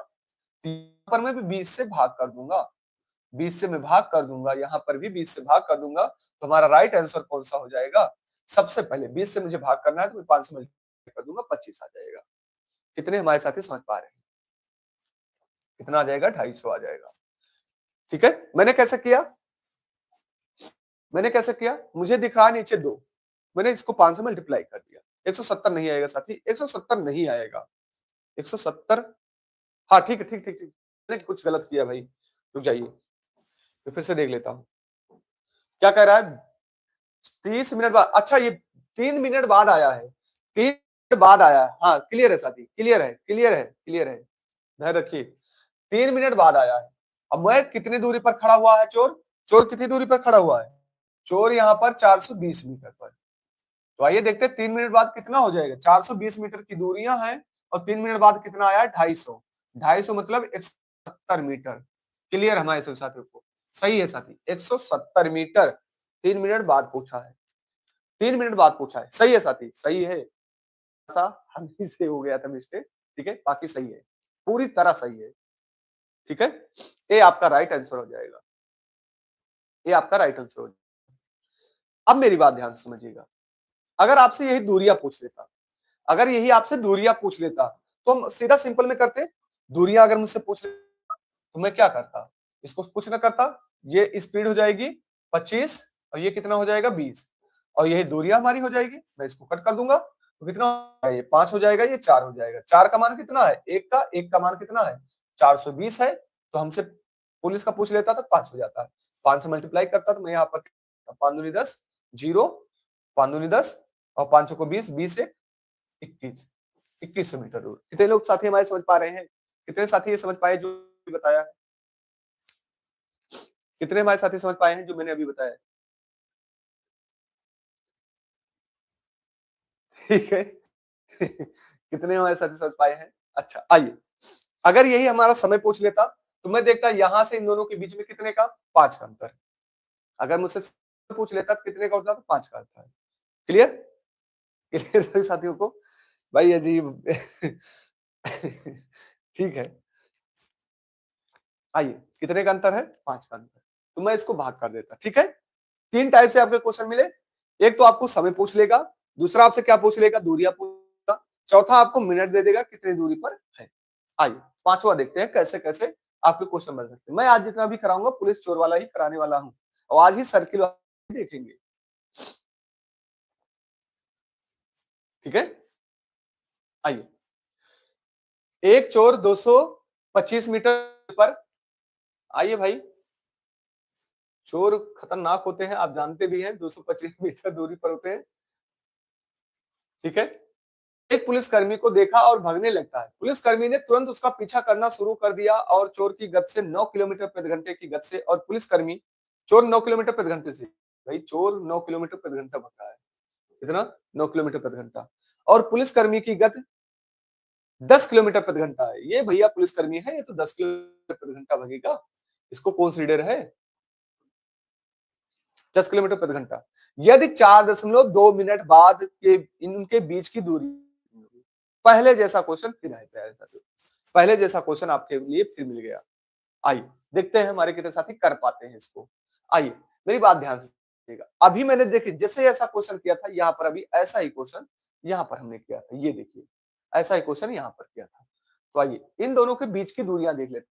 यहाँ पर मैं भी 20 से भाग कर दूंगा, 20 से मैं भाग कर दूंगा, यहाँ पर भी 20 से भाग कर दूंगा। तो हमारा राइट आंसर कौन सा हो जाएगा? सबसे पहले 20 से मुझे भाग करना है तो मैं 5 से मल्टीप्लाई कर दूंगा, 25 आ जाएगा। कितने हमारे साथी समझ पा रहे हैं? कितना आ जाएगा? 250 आ जाएगा, ठीक है। मैंने कैसे किया? मैंने कैसे किया? मुझे दिख रहा है नीचे 2, मैंने इसको 5 से मल्टीप्लाई कर दिया। 170 नहीं आएगा साथी, 170 नहीं आएगा। 170, हाँ ठीक है, ठीक ठीक ठीक, मैंने कुछ गलत किया भाई, रुक जाइए, तो फिर से देख लेता हूँ। क्या कह रहा है? 30 मिनट बाद, अच्छा ये 3 मिनट बाद आया है, 3 मिनट बाद आया है। हाँ क्लियर है साथी, क्लियर है, क्लियर है, क्लियर है, ध्यान रखिए। 3 मिनट बाद आया है। अब मैं कितनी दूरी पर खड़ा हुआ है? चोर, चोर कितनी दूरी पर खड़ा हुआ है? चोर यहाँ पर 420 मीटर पर। तो आइए देखते हैं 3 मिनट बाद कितना हो जाएगा। 420 मीटर की दूरियां हैं, और 3 मिनट बाद कितना आया है? 250। 250 मतलब 170 मीटर। क्लियर हमारे सभी साथियों को? सही है साथी, 170 मीटर 3 मिनट बाद पूछा है, 3 मिनट बाद पूछा है। सही है साथी, सही है। ऐसा हल्की से हो गया था मिस्टेक, ठीक है, बाकी सही है, पूरी तरह सही है, ठीक है। ये आपका राइट आंसर हो जाएगा, ये आपका राइट आंसर हो जाएगा। अब मेरी बात ध्यान से समझिएगा, अगर आपसे यही दूरियां पूछ लेता, अगर यही आपसे दूरियां पूछ लेता तो हम सीधा सिंपल में करते। दूरियां अगर मुझसे पूछ लेता तो मैं क्या करता? इसको कुछ ना करता, ये स्पीड हो जाएगी 25 और ये कितना हो जाएगा? 20, और यही दूरियां हमारी हो जाएगी। मैं इसको कट कर दूंगा तो कितना होगा? ये 5 हो जाएगा, ये 4 हो जाएगा। 4 का मान कितना है? एक का मान कितना है? 420 है। तो हमसे पुलिस का पूछ लेता तो 5 हो जाता है। 5 से मल्टीप्लाई करता तो मैं यहाँ पर 5 दूनी 10, 0, 5 दूनी 10 और 5 को 20, 20 से 21, 2100 मीटर दूर। कितने लोग साथी हमारे समझ पा रहे हैं? कितने साथी ये समझ पाए जो बताया है? कितने हमारे साथी समझ पाए हैं जो मैंने अभी बताया? ठीक है। कितने हमारे साथी समझ पाए हैं? अच्छा, आइए, अगर यही हमारा समय पूछ लेता तो मैं देखता यहां से इन दोनों के बीच में कितने का, 5 का अंतर। अगर मुझसे पूछ लेता तो कितने का होता, तो 5 का अंतर। क्लियर? क्लियर सभी साथियों को? भाई अजीब। ठीक है, आइए, कितने का अंतर है? 5 का अंतर। तो मैं इसको भाग कर देता। ठीक है, 3 टाइप से आपके क्वेश्चन मिले। एक तो आपको समय पूछ लेगा, दूसरा आपसे क्या पूछ लेगा, दूरियां पूछेगा, चौथा आपको मिनट दे देगा कितनी दूरी पर है। आइए, पांचवा देखते हैं कैसे कैसे आपके क्वेश्चन बन सकते हैं। मैं आज जितना भी कराऊंगा पुलिस चोर वाला ही कराने वाला हूं, और आज ही सर्किल देखेंगे। ठीक है, आइए, एक चोर 225 मीटर पर, आइए भाई, चोर खतरनाक होते हैं, आप जानते भी हैं, 225 मीटर दूरी पर होते हैं। ठीक है, एक पुलिसकर्मी को देखा और भागने लगता है। पुलिसकर्मी ने तुरंत उसका पीछा करना शुरू कर दिया और चोर की गति से 9 किलोमीटर प्रति घंटे की गति से, और पुलिसकर्मी, चोर 9 किलोमीटर प्रति घंटे से, भाई चोर 9 किलोमीटर प्रति घंटा भाग रहा है। कितना? 9 किलोमीटर प्रति घंटा। और पुलिसकर्मी की गति 10 किलोमीटर प्रति घंटा है। ये भैया पुलिसकर्मी है, ये तो 10 किलोमीटर प्रति घंटा भागेगा, इसको कौन सी डर है? 10 किलोमीटर प्रति घंटा। यदि 4.2 मिनट बाद के इनके बीच की दूरी, पहले जैसा क्वेश्चन फिर है प्यारे साथियों, पहले जैसा क्वेश्चन आपके लिए फिर मिल गया। आइए देखते हैं हमारे कितने साथी कर पाते हैं इसको। आइए, मेरी बात ध्यान से सुनिएगा। अभी मैंने देखिए जैसे ऐसा क्वेश्चन किया था, यहाँ पर अभी ऐसा ही क्वेश्चन यहाँ पर हमने किया था। ये देखिए, ऐसा ही क्वेश्चन यहाँ पर किया था। तो आइए इन दोनों के बीच की दूरियां देख लेते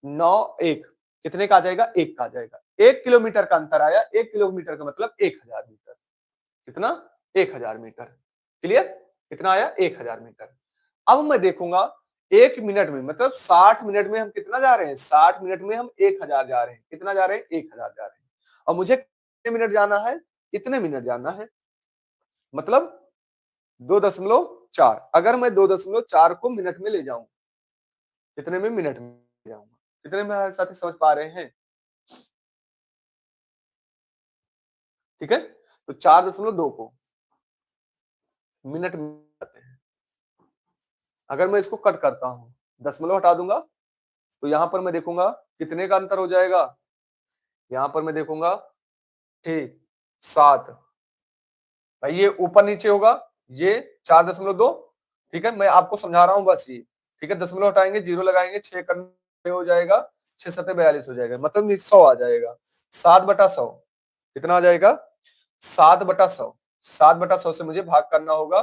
हैं। 9 1 कितने का आ जाएगा? 1 का आ जाएगा। 1 किलोमीटर का अंतर आया। 1 किलोमीटर का मतलब 1000 मीटर। कितना? 1000 मीटर। क्लियर? कितना आया? 1000 मीटर। अब मैं देखूंगा 1 मिनट में, मतलब 60 मिनट में हम कितना जा रहे हैं? 60 मिनट में हम 1000 जा रहे हैं। कितना जा रहे हैं? 1000 जा रहे हैं। और मुझे कितने मिनट जाना है? इतने मिनट जाना है, मतलब 2.4। अगर मैं 2.4 को मिनट में ले जाऊं, कितने में? मिनट में ले जाऊंगा। कितने में हमारे साथी समझ पा रहे हैं? ठीक है, तो 4.2 को मिनट में जाते हैं। अगर मैं इसको कट करता हूं, दशमलव हटा दूंगा, तो यहां पर मैं देखूंगा कितने का अंतर हो जाएगा। यहां पर मैं देखूंगा, ठीक, 7। भाई ये ऊपर नीचे होगा, ये 4.2। ठीक है, मैं आपको समझा रहा हूं बस ये। ठीक है, दशमलव हटाएंगे, जीरो लगाएंगे, 6 करने हो जाएगा, 6 7 42 हो जाएगा, मतलब 100 आ जाएगा। 7/100 कितना आ जाएगा? 7/100। 7/100 से मुझे भाग करना होगा,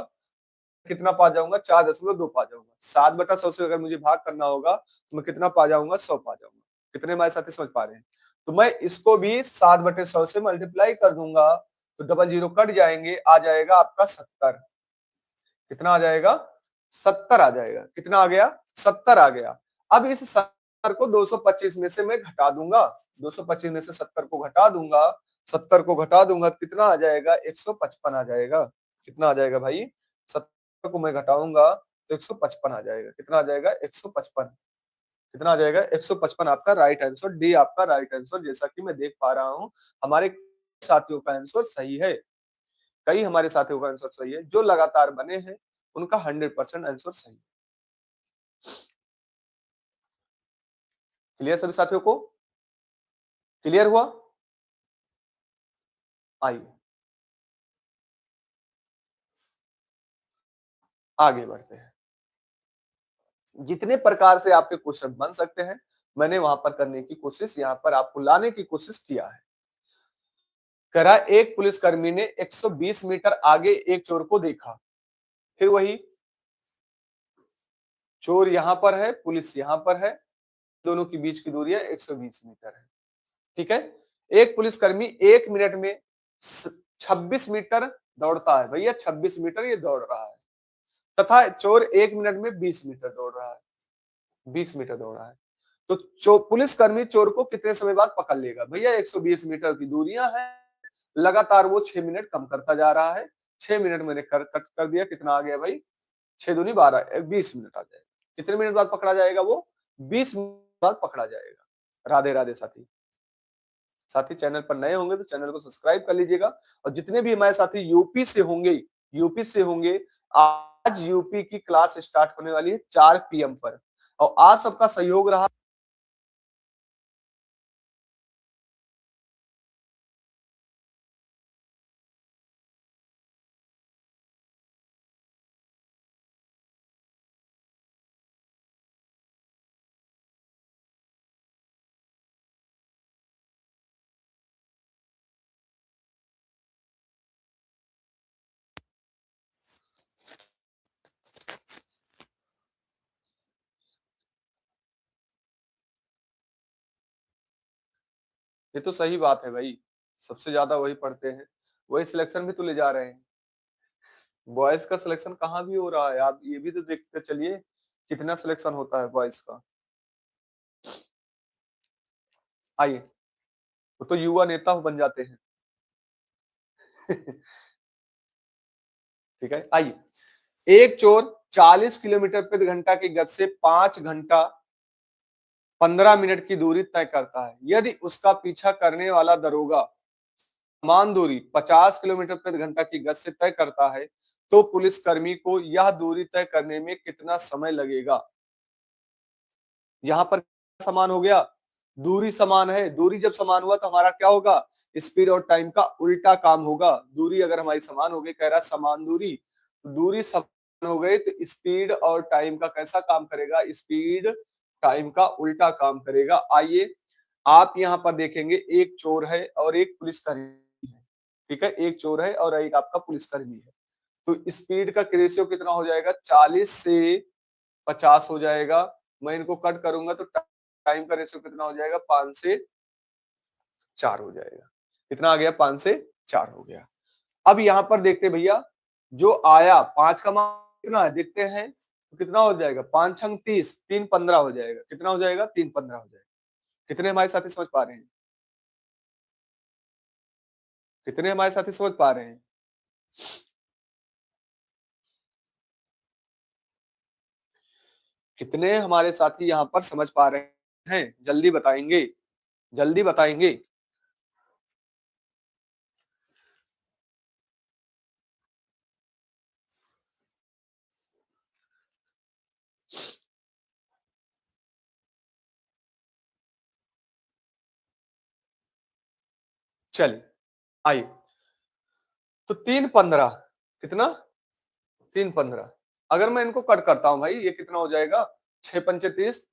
कितना पा जाऊंगा? 4.2 पा जाऊंगा। 7/100 से अगर मुझे भाग करना होगा तो मैं कितना पा जाऊंगा? 100 पा जाऊंगा। कितने हमारे साथी समझ पा रहे हैं? तो मैं इसको भी 7/100 से मल्टीप्लाई कर दूंगा, तो डबल जीरो कट जाएंगे, आ जाएगा आपका 70। कितना आ जाएगा? 70 आ जाएगा। कितना आ गया? 70 आ गया। अब इस 70 को 225 में से मैं घटा दूंगा, 225 में से 70 को घटा दूंगा, 70 को घटा दूंगा तो कितना आ जाएगा? 155 आ जाएगा। कितना आ जाएगा भाई? 70 को मैं घटाऊंगा तो 155 आ जाएगा। कितना आ जाएगा? 155। कितना आ जाएगा? 155 आपका राइट आंसर, डी आपका राइट आंसर। जैसा कि मैं देख पा रहा हूं हमारे साथियों का आंसर सही है, कई हमारे साथियों का आंसर सही है, जो लगातार बने हैं उनका 100% आंसर सही है। क्लियर सभी साथियों को? क्लियर हुआ? आइए आगे बढ़ते हैं। जितने प्रकार से आपके क्वेश्चन बन सकते हैं मैंने वहां पर करने की कोशिश, यहां पर आपको लाने की कोशिश किया है। करा एक पुलिसकर्मी ने 120 मीटर आगे एक चोर को देखा। फिर वही, चोर यहां पर है, पुलिस यहां पर है, दोनों के बीच की दूरी है 120 मीटर है। ठीक है, एक पुलिसकर्मी 1 मिनट में 26 मीटर दौड़ता है। भैया 26 मीटर ये दौड़ रहा है, तथा चोर 1 मिनट में 20 मीटर दौड़ रहा है, 20 मीटर दौड़ रहा है। तो पुलिसकर्मी चोर को कितने समय बाद पकड़ लेगा? भैया 120 मीटर की दूरियां हैं, लगातार वो 6 मिनट कम करता जा रहा है। 6 मिनट मैंने कट कर दिया, कितना आ गया भाई? 6 दूनी 12, 20 मिनट आ जाएगा। कितने मिनट बाद पकड़ा जाएगा वो? 20 बाद पकड़ा जाएगा। राधे राधे साथी। साथी चैनल पर नए होंगे तो चैनल को सब्सक्राइब कर लीजिएगा, और जितने भी हमारे साथी यूपी से होंगे, आज यूपी की क्लास स्टार्ट होने वाली है 4 PM पर, और आप सबका सहयोग रहा। ये तो सही बात है भाई, सबसे ज्यादा वही पढ़ते हैं, वही सिलेक्शन भी तो ले जा रहे हैं। बॉयज का सिलेक्शन कहाँ भी हो रहा है, आप ये भी तो देखते चलिए कितना सिलेक्शन होता है बॉयज का। आइए, वो तो युवा नेता बन जाते हैं। ठीक है, आइए। एक चोर 40 किलोमीटर प्रति घंटा की गति से 5 घंटा 15 मिनट की दूरी तय करता है। यदि उसका पीछा करने वाला दरोगा समान दूरी 50 किलोमीटर प्रति घंटा की गति से तय करता है, तो पुलिसकर्मी को यह दूरी तय करने में कितना समय लगेगा। यहां पर समान हो गया, दूरी समान है, दूरी जब समान हुआ तो हमारा क्या होगा, स्पीड और टाइम का उल्टा काम होगा। दूरी अगर हमारी समान हो गई, कह रहा समान दूरी, तो दूरी समान हो गई तो स्पीड और टाइम का कैसा काम करेगा, स्पीड टाइम का उल्टा काम करेगा। आइए, आप यहाँ पर देखेंगे एक चोर है और एक पुलिसकर्मी है। ठीक है, एक चोर है और एक आपका पुलिसकर्मी है। तो स्पीड का रेशियो कितना हो जाएगा, 40 से 50 हो जाएगा। मैं इनको कट करूंगा तो टाइम का रेशियो कितना हो जाएगा, 5 से 4 हो जाएगा। कितना आ गया, 5 से 4 हो गया। अब यहां पर देखते भैया, जो आया 5 का मान कितना है देखते हैं, तो कितना हो जाएगा, 5 छंग 30, 3 15 हो जाएगा। कितना हो जाएगा, 3 15 हो जाएगा। कितने हमारे साथी समझ पा रहे हैं, कितने हमारे साथी समझ पा रहे हैं। कितने हमारे साथी यहाँ पर समझ पा रहे हैं, जल्दी बताएंगे, जल्दी बताएंगे। चलिए, आइए, तो 3 15 कितना, 3 15, अगर मैं इनको कट करता हूं भाई, ये कितना हो जाएगा, 6 पंचे 30,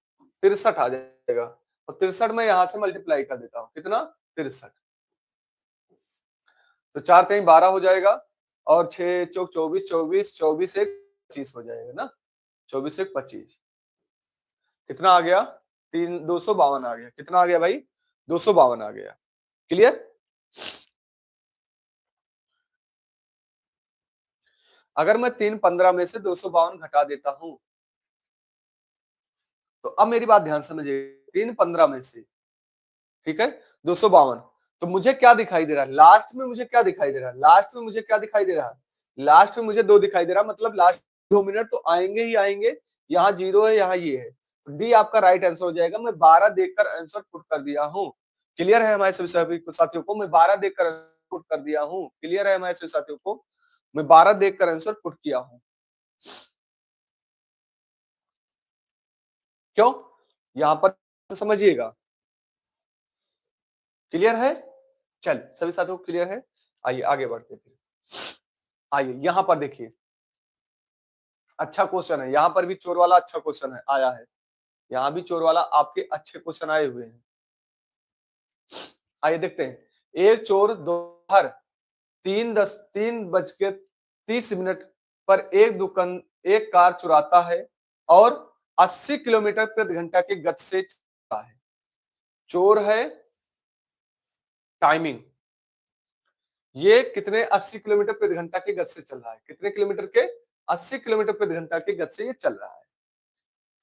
63 आ जाएगा। और 63 में यहां से मल्टीप्लाई कर देता हूं, कितना, 63। तो 4 3 12 हो जाएगा, और 6 चौक 24, 24 24 एक 25 हो जाएगा ना, 24 एक 25। कितना आ गया, 252 आ गया। कितना आ गया भाई, 252 आ गया। क्लियर। अगर मैं 3 15 में से 252 घटा देता हूं, तो अब मेरी बात ध्यान समझिए, 3 15 में से, ठीक है, 252, तो मुझे क्या दिखाई दे रहा है लास्ट में, मुझे क्या दिखाई दे रहा है लास्ट में, मुझे क्या दिखाई दे रहा है लास्ट में, मुझे 2 दिखाई दे रहा है, मतलब लास्ट 2 मिनट तो आएंगे ही आएंगे। यहाँ 0 है, यहाँ ये है, डी आपका राइट आंसर हो जाएगा। मैं 12 देखकर आंसर पुट कर दिया हूँ। क्लियर है हमारे सभी साथियों को, मैं 12 देखकर पुट कर दिया हूँ। क्लियर है हमारे सभी साथियों को, मैं 12 देखकर आंसर पुट किया हूँ। क्यों, यहां पर समझिएगा। क्लियर है, चल सभी साथियों को क्लियर है। आइए आगे बढ़ते फिर। आइए यहां पर देखिए, अच्छा क्वेश्चन है, यहां पर भी चोर वाला अच्छा क्वेश्चन है, आया है। यहां भी चोर वाला आपके अच्छे क्वेश्चन आए हुए हैं। आइए देखते हैं। एक चोर दोपहर 3:30 पर एक कार चुराता है और 80 किलोमीटर प्रति घंटा की गति से चलता है। चोर है, टाइमिंग, ये कितने 80 किलोमीटर प्रति घंटा की गति से चल रहा है, कितने किलोमीटर के, 80 किलोमीटर प्रति घंटा की गति से ये चल रहा है।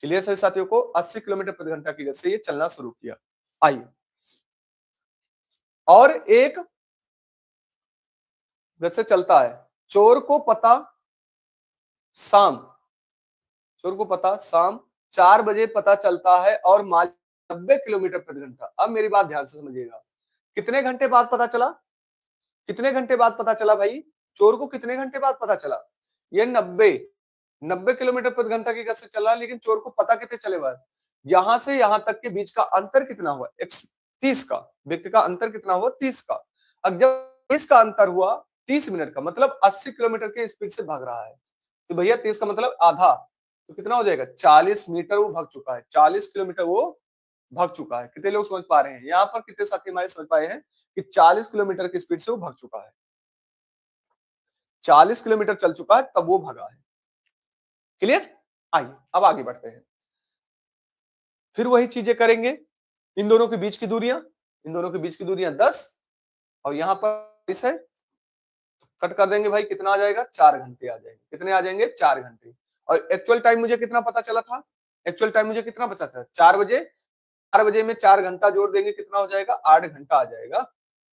क्लियर सभी साथियों को, 80 किलोमीटर प्रति घंटा की गति से ये चलना शुरू किया। आइए, और एक गति से चलता है। चोर को पता शाम, चोर को पता शाम 4 बजे पता चलता है, और मालिक 90 किलोमीटर प्रति घंटा। अब मेरी बात ध्यान से समझिएगा, कितने घंटे बाद पता चला, कितने घंटे बाद पता चला भाई, चोर को कितने घंटे बाद पता चला, ये 90 किलोमीटर प्रति घंटा की गति से चला, लेकिन चोर को पता कितने चले बाद, यहां से यहां तक के बीच का अंतर कितना हुआ, 30 का, व्यक्ति का अंतर कितना हुआ, 30 का। अब जब 30 का अंतर हुआ 30 मिनट का, मतलब 80 किलोमीटर के स्पीड से भाग रहा है, तो भैया 30 का मतलब आधा, तो कितना हो जाएगा, 40 मीटर वो भाग चुका है, 40 किलोमीटर वो भाग चुका है। कितने लोग समझ पा रहे हैं, यहाँ पर कितने साथी हमारे समझ पाए हैं कि 40 किलोमीटर की स्पीड से वो भाग चुका है, 40 किलोमीटर चल चुका है तब वो भागा है। क्लियर? आइए अब आगे बढ़ते हैं, फिर वही चीजें करेंगे। इन दोनों के बीच की दूरियां, इन दोनों के बीच की दूरियां 10 और यहां पर 20 है, कट कर देंगे भाई, कितना आ जाएगा, 4 घंटे आ जाएंगे। कितने आ जाएंगे, 4 घंटे। और एक्चुअल टाइम मुझे कितना पता चला था, एक्चुअल टाइम मुझे कितना पता चला, 4 बजे, 4 बजे में 4 घंटा जोड़ देंगे, कितना हो जाएगा, 8 घंटा आ जाएगा।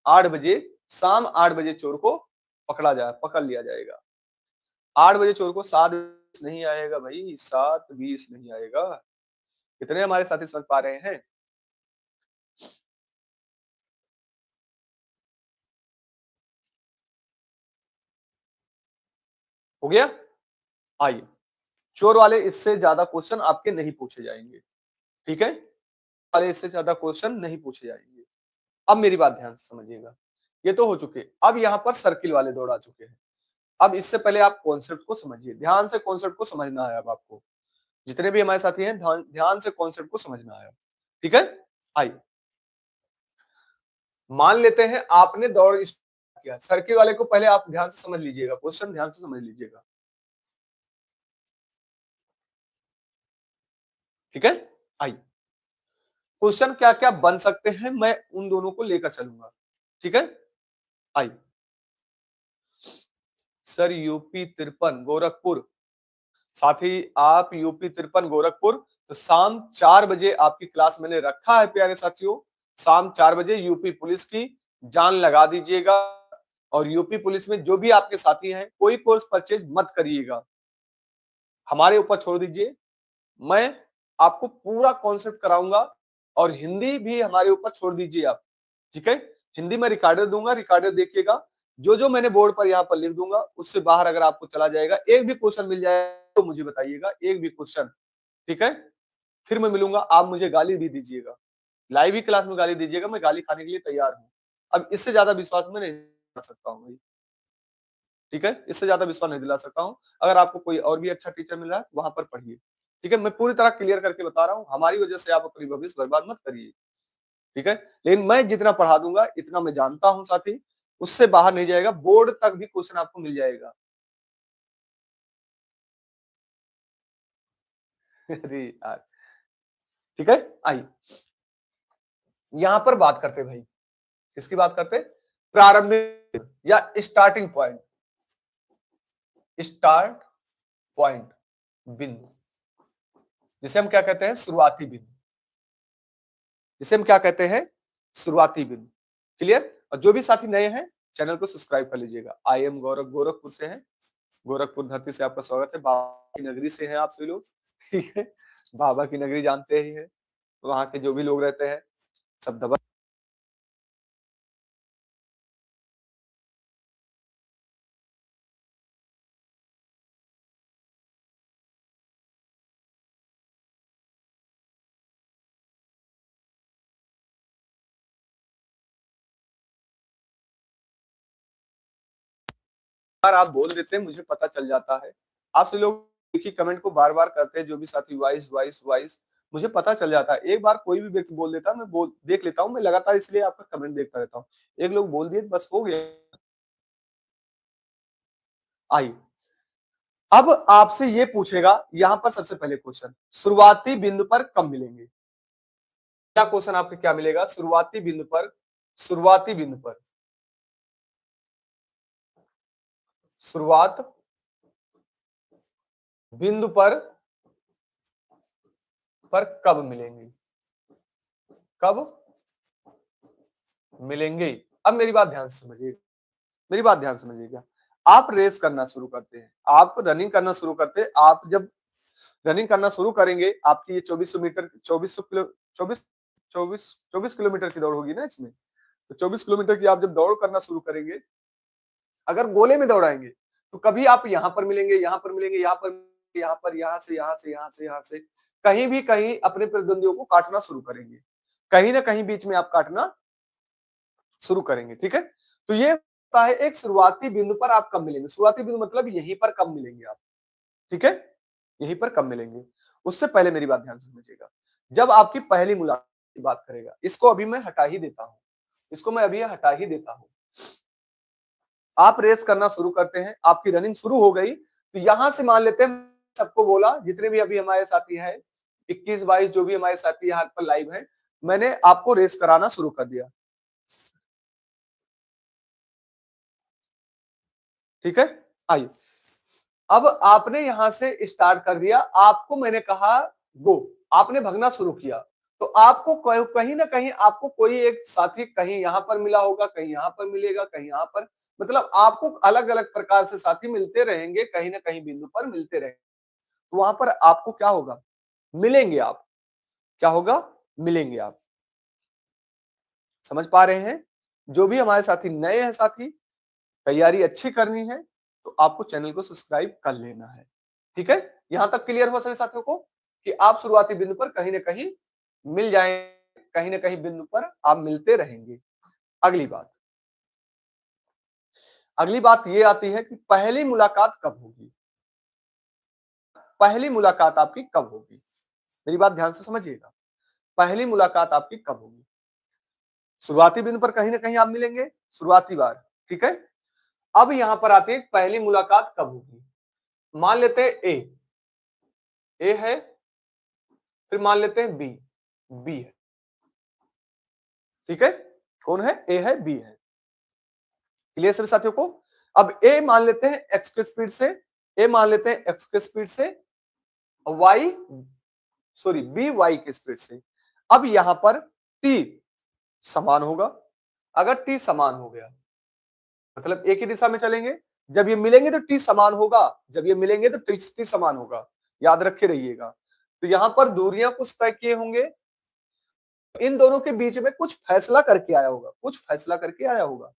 8 बजे, शाम 8 बजे चोर को पकड़ लिया जाएगा। 8 बजे चोर को 7:20 नहीं आएगा भाई, 7:20 नहीं आएगा। कितने हमारे साथी समझ पा रहे हैं? हो गया? आइए, चोर वाले इससे ज्यादा क्वेश्चन आपके नहीं पूछे जाएंगे, ठीक है, वाले इससे ज्यादा क्वेश्चन नहीं पूछे जाएंगे। अब मेरी बात ध्यान से समझिएगा, ये तो हो चुके, अब यहाँ पर सर्किल वाले दौड़ आ चुके हैं। अब इससे पहले आप कॉन्सेप्ट को समझिए, ध्यान से कॉन्सेप्ट को समझना है। अब आपको जितने भी हमारे साथी हैं, ध्यान से कॉन्सेप्ट को समझना है, ठीक है। आइए मान लेते हैं आपने दौड़ स्टार्ट किया, सर्किल वाले को पहले आप ध्यान से समझ लीजिएगा, क्वेश्चन ध्यान से समझ लीजिएगा, ठीक है। आइए क्वेश्चन क्या क्या बन सकते हैं, मैं उन दोनों को लेकर चलूंगा, ठीक है। आइए सर यूपी 53 गोरखपुर, साथी आप यूपी 53 गोरखपुर, तो शाम 4 बजे आपकी क्लास मैंने रखा है प्यारे साथियों, शाम 4 बजे यूपी पुलिस की जान लगा दीजिएगा। और यूपी पुलिस में जो भी आपके साथी हैं, कोई कोर्स परचेज मत करिएगा, हमारे ऊपर छोड़ दीजिए, मैं आपको पूरा कॉन्सेप्ट कराऊंगा। और हिंदी भी हमारे ऊपर छोड़ दीजिए आप, ठीक है। हिंदी में रिकॉर्डर दूंगा, रिकॉर्डर देखिएगा, जो जो मैंने बोर्ड पर यहाँ पर लिख दूंगा उससे बाहर अगर आपको चला जाएगा, एक भी क्वेश्चन मिल जाए तो मुझे बताइएगा, एक भी क्वेश्चन, ठीक है। फिर मैं मिलूंगा, आप मुझे गाली भी दीजिएगा, लाइव ही क्लास में गाली दीजिएगा, मैं गाली खाने के लिए तैयार हूँ। अब इससे ज्यादा विश्वास मैं नहीं कर सकता हूँ भाई, ठीक है, इससे ज्यादा विश्वास नहीं दिला सकता हूँ। अगर आपको कोई और भी अच्छा टीचर मिल रहा है वहां पर पढ़िए, ठीक है, मैं पूरी तरह क्लियर करके बता रहा हूँ, हमारी वजह से आप अपनी भविष्य बर्बाद मत करिए, ठीक है। लेकिन मैं जितना पढ़ा दूंगा इतना मैं जानता हूँ साथी, उससे बाहर नहीं जाएगा, बोर्ड तक भी क्वेश्चन आपको मिल जाएगा। अरे यार, ठीक है। आइए यहां पर बात करते भाई, किसकी बात करते, प्रारंभिक या स्टार्टिंग पॉइंट, स्टार्ट पॉइंट, बिंदु, जिसे हम क्या कहते हैं, शुरुआती बिंदु, जिसे हम क्या कहते हैं, शुरुआती बिंदु। क्लियर? और जो भी साथी नए हैं चैनल को सब्सक्राइब कर लीजिएगा। आई एम गौरव, गोरखपुर से हैं, गोरखपुर धरती से आपका स्वागत है, बाबा की नगरी से हैं आप सभी लोग, ठीक है, बाबा की नगरी जानते ही हैं, वहां के जो भी लोग रहते हैं सब दबा। बार आप बोल देते हैं मुझे पता चल जाता है, आप सभी लोग एक ही कमेंट को बार बार करते हैं, जो भी साथी वाइस वाइस वाइस, मुझे पता चल जाता है, एक बार कोई भी व्यक्ति बोल देता है मैं बोल देख लेता हूँ, मैं लगातार इसलिए आपका कमेंट देखता रहता हूँ, एक लोग बोल दिए बस हो गया। आइए अब आपसे ये पूछेगा, यहां पर सबसे पहले क्वेश्चन, शुरुआती बिंदु पर कब मिलेंगे, क्या क्वेश्चन आपके क्या मिलेगा, शुरुआती बिंदु पर, शुरुआती बिंदु पर, शुरुआत बिंदु पर कब मिलेंगे, कब मिलेंगे। अब मेरी बात ध्यान से समझिए, मेरी बात ध्यान समझिएगा, आप रेस करना शुरू करते हैं, आप रनिंग करना शुरू करते हैं, आप जब रनिंग करना शुरू करेंगे, आपकी ये 2400 मीटर, 2400 किलो, 24 24 किलोमीटर की दौड़ होगी ना इसमें। तो 24 किलोमीटर की आप जब दौड़ करना शुरू करेंगे, अगर गोले में दौड़ाएंगे तो कभी आप यहाँ पर मिलेंगे, यहाँ पर मिलेंगे, यहाँ पर, यहाँ पर, यहाँ से, यहाँ से, यहाँ से, यहाँ से, कहीं भी कहीं अपने प्रतिद्वंदियों को काटना शुरू करेंगे, कहीं ना कहीं बीच में आप काटना शुरू करेंगे। ठीक है, तो ये होता है एक शुरुआती बिंदु पर आप कब मिलेंगे। शुरुआती बिंदु मतलब यहीं पर कब मिलेंगे आप। ठीक है, यहीं पर कब मिलेंगे। उससे पहले मेरी बात ध्यान से समझिएगा, जब आपकी पहली मुलाकात की बात करेगा, इसको अभी मैं हटा ही देता हूं, इसको मैं अभी हटा ही देता हूं। आप रेस करना शुरू करते हैं, आपकी रनिंग शुरू हो गई, तो यहां से मान लेते हैं सबको बोला, जितने भी अभी हमारे साथी हैं 21-22 जो भी हमारे साथी यहाँ पर लाइव हैं, मैंने आपको रेस कराना शुरू कर दिया। ठीक है, आइए अब आपने यहां से स्टार्ट कर दिया, आपको मैंने कहा गो, आपने भगना शुरू किया, तो आपको कहीं ना कहीं आपको कोई एक साथी कहीं यहां पर मिला होगा, कहीं यहां पर मिलेगा, कहीं यहां पर, मतलब आपको अलग अलग प्रकार से साथी मिलते रहेंगे, कहीं ना कहीं बिंदु पर मिलते रहेंगे। तो वहां पर आपको क्या होगा, मिलेंगे आप, क्या होगा, मिलेंगे आप। समझ पा रहे हैं। जो भी हमारे साथी नए हैं साथी, तैयारी अच्छी करनी है तो आपको चैनल को सब्सक्राइब कर लेना है। ठीक है, यहां तक क्लियर हुआ सभी साथियों को कि आप शुरुआती बिंदु पर कहीं ना कहीं मिल जाएं, कहीं ना कहीं बिंदु पर आप मिलते रहेंगे। अगली बात, अगली बात ये आती है कि पहली मुलाकात कब होगी। पहली मुलाकात आपकी कब होगी, मेरी बात ध्यान से समझिएगा। पहली मुलाकात आपकी कब होगी, शुरुआती बिंदु पर कहीं ना कहीं आप मिलेंगे, शुरुआती बार। ठीक है, अब यहां पर आती है पहली मुलाकात कब होगी। मान लेते हैं ए है, फिर मान लेते हैं बी है। ठीक है, कौन है, ए है, बी है। क्लियर सभी साथियों को। अब ए मान लेते हैं एक्स के स्पीड से, ए मान लेते हैं एक्स के स्पीड से, वाई सॉरी बी वाई के स्पीड से। अब यहां पर टी समान होगा, अगर टी समान हो गया मतलब एक ही दिशा में चलेंगे, जब ये मिलेंगे तो टी समान होगा, जब ये मिलेंगे तो टी समान होगा, याद रखे रहिएगा। तो यहां पर दूरियां कुछ तय किए होंगे, इन दोनों के बीच में कुछ फैसला करके आया होगा, कुछ फैसला करके आया होगा,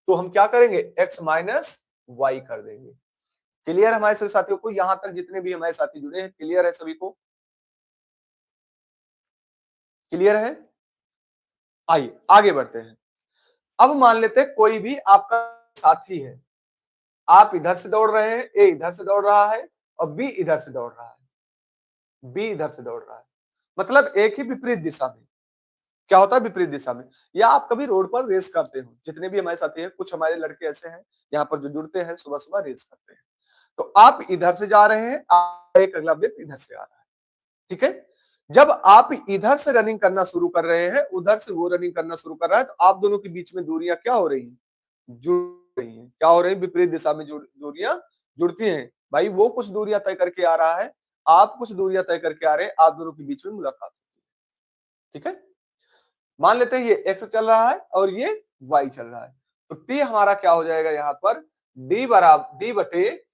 तो हम क्या करेंगे, x माइनस वाई कर देंगे। क्लियर हमारे सभी साथियों को, यहां तक जितने भी हमारे साथी जुड़े हैं, क्लियर है सभी को, क्लियर है। आइए आगे बढ़ते हैं। अब मान लेते हैं कोई भी आपका साथी है, आप इधर से दौड़ रहे हैं, ए इधर से दौड़ रहा है और बी इधर से दौड़ रहा है, बी इधर से दौड़ रहा है, मतलब एक ही विपरीत दिशा में। क्या होता है विपरीत दिशा में, या आप कभी रोड पर रेस करते हो, जितने भी हमारे साथी हैं, कुछ हमारे लड़के ऐसे हैं यहाँ पर जो जुड़ते हैं, सुबह सुबह रेस करते हैं। तो आप इधर से जा रहे हैं, आप एक अगला व्यक्ति इधर से आ रहा है। ठीक है, जब आप इधर से रनिंग करना शुरू कर रहे हैं, उधर से वो रनिंग करना शुरू कर रहा है, तो आप दोनों के बीच में दूरियां क्या हो रही हैं, जुड़ रही हैं। क्या हो रही है, विपरीत दिशा में दूरियां जुड़ती हैं। भाई वो कुछ दूरियां तय करके आ रहा है, आप कुछ दूरियां तय करके आ रहे हैं, आप दोनों के बीच में मुलाकात होती है। ठीक है, मान लेते हैं ये x चल रहा है और ये y चल रहा है, तो t हमारा क्या हो जाएगा यहाँ पर, d बटे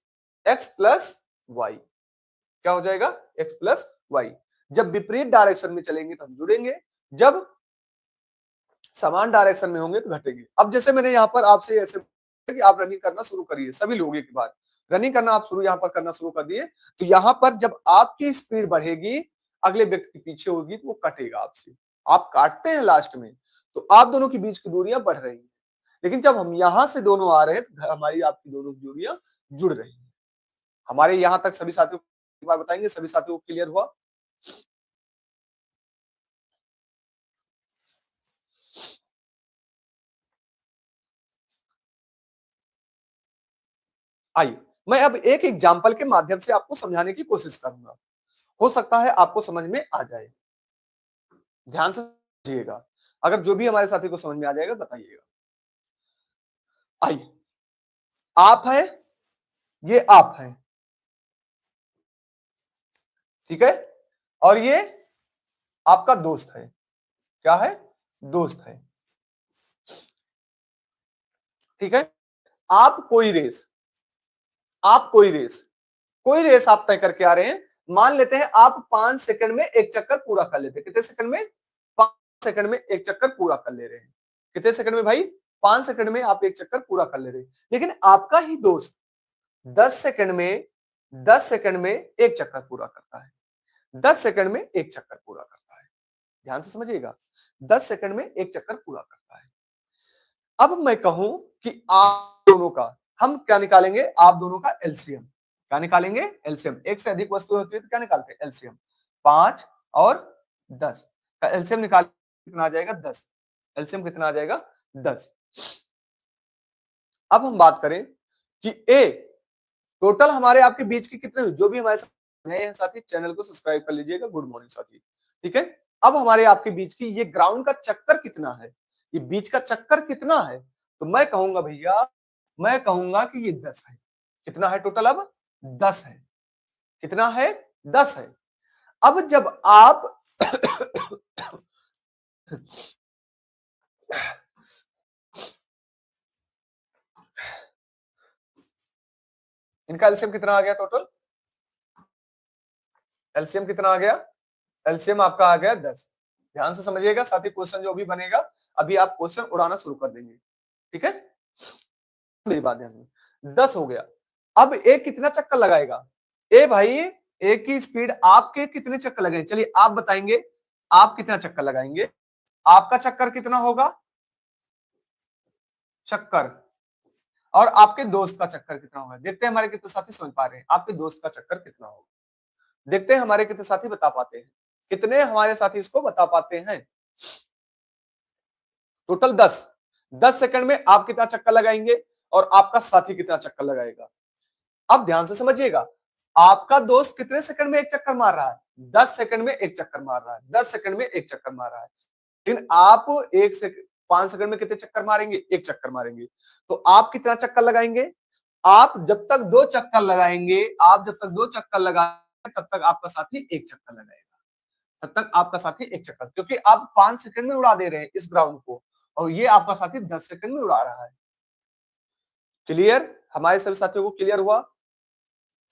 x प्लस वाई, क्या हो जाएगा, x प्लस वाई। जब विपरीत डायरेक्शन में चलेंगे तो हम जुड़ेंगे, जब समान डायरेक्शन में होंगे तो घटेंगे। अब जैसे मैंने यहाँ पर आपसे ऐसे कि आप रनिंग करना शुरू करिए, सभी लोग के बाद रनिंग करना आप शुरू यहाँ पर करना शुरू कर दिए, तो यहाँ पर जब आपकी स्पीड बढ़ेगी, अगले व्यक्ति के पीछे होगी तो वो कटेगा आपसे, आप काटते हैं लास्ट में, तो आप दोनों के बीच की दूरियां बढ़ रही हैं। लेकिन जब हम यहां से दोनों आ रहे हैं तो हमारी आपकी दोनों दूरियां जुड़ रही हैं। हमारे यहां तक सभी साथियों को बार बताएंगे, सभी साथियों को क्लियर हुआ। आइए मैं अब एक एग्जाम्पल के माध्यम से आपको समझाने की कोशिश करूंगा, हो सकता है आपको समझ में आ जाए। ध्यान से समझिएगा, अगर जो भी हमारे साथी को समझ में आ जाएगा बताइएगा। आइए, आप है, ये आप है, ठीक है, और ये आपका दोस्त है, क्या है, दोस्त है। ठीक है, आप कोई रेस, आप कोई रेस आप तय करके आ रहे हैं, मान लेते हैं आप 5 सेकंड में एक चक्कर पूरा कर लेते हैं, कितने सेकंड में, सेकंड में एक चक्कर पूरा कर ले रहे हैं। कितने सेकंड में भाई? 5 सेकंड में आप एक चक्कर पूरा कर ले रहे हैं। लेकिन आपका ही दोस्त 10 सेकंड में 10 सेकंड में एक चक्कर पूरा करता है। 10 सेकंड में एक चक्कर पूरा करता है। ध्यान से समझिएगा, 10 सेकंड में एक चक्कर पूरा करता है। अब मैं कहूं कि आप दोनों का हम क्या निकालेंगे? आप दोनों का एलसीएम। क्या निकालेंगे? एलसीएम। एक से अधिक वस्तु होती है तो क्या निकालते हैं? एलसीएम। 5 और 10 का एलसीएम निकाल, कितना आ जाएगा? 10। एलसीएम कितना आ जाएगा? 10। अब हम बात करें कि ए टोटल हमारे आपके बीच की कितने हुए? जो भी हमारे साथ नए हैं साथी, चैनल को सब्सक्राइब कर लीजिएगा। गुड मॉर्निंग साथी, ठीक है। अब हमारे आपके बीच की ये ग्राउंड का चक्कर कितना है? ये बीच का चक्कर कितना है? तो मैं कहूंगा भैया, मैं कहूंगा कि ये 10 है। कितना है टोटल? अब 10 है। कितना है? 10 है। अब जब आप इनका एलसीएम कितना आ गया टोटल? एलसीएम कितना आ गया? एलसीएम आपका आ गया 10। ध्यान से समझिएगा साथी, क्वेश्चन जो भी बनेगा अभी आप क्वेश्चन उड़ाना शुरू कर देंगे, ठीक है। मेरी बात ध्यान में, 10 हो गया। अब ए कितना चक्कर लगाएगा? ए भाई, ए की स्पीड आपके कितने चक्कर लगाएंगे? चलिए आप बताएंगे, आप कितना चक्कर लगाएंगे? आपका चक्कर कितना होगा? चक्कर। और आपके दोस्त का चक्कर कितना होगा? देखते हैं हमारे कितने साथी समझ पा रहे हैं। आपके दोस्त का चक्कर कितना होगा? देखते हैं हमारे कितने साथी बता पाते हैं। कितने हमारे साथी इसको बता पाते हैं? टोटल 10। 10 सेकंड में आप कितना चक्कर लगाएंगे और आपका साथी कितना चक्कर लगाएगा? अब ध्यान से समझिएगा, आपका दोस्त कितने सेकंड में एक चक्कर मार रहा है? 10 सेकंड में एक चक्कर मार रहा है। 10 सेकंड में एक चक्कर मार रहा है। लेकिन आप 5 सेकंड में कितने चक्कर मारेंगे? एक चक्कर मारेंगे। तो आप कितना चक्कर लगाएंगे? आप जब तक 2 चक्कर लगाएंगे, आप जब तक 2 चक्कर लगाएंगे तब तक आपका साथी एक चक्कर लगाएगा। तब तक आपका साथी एक चक्कर, क्योंकि आप 5 सेकंड में उड़ा दे रहे हैं इस ग्राउंड को और ये आपका साथी 10 सेकंड में उड़ा रहा है। क्लियर? हमारे सभी साथियों को क्लियर हुआ?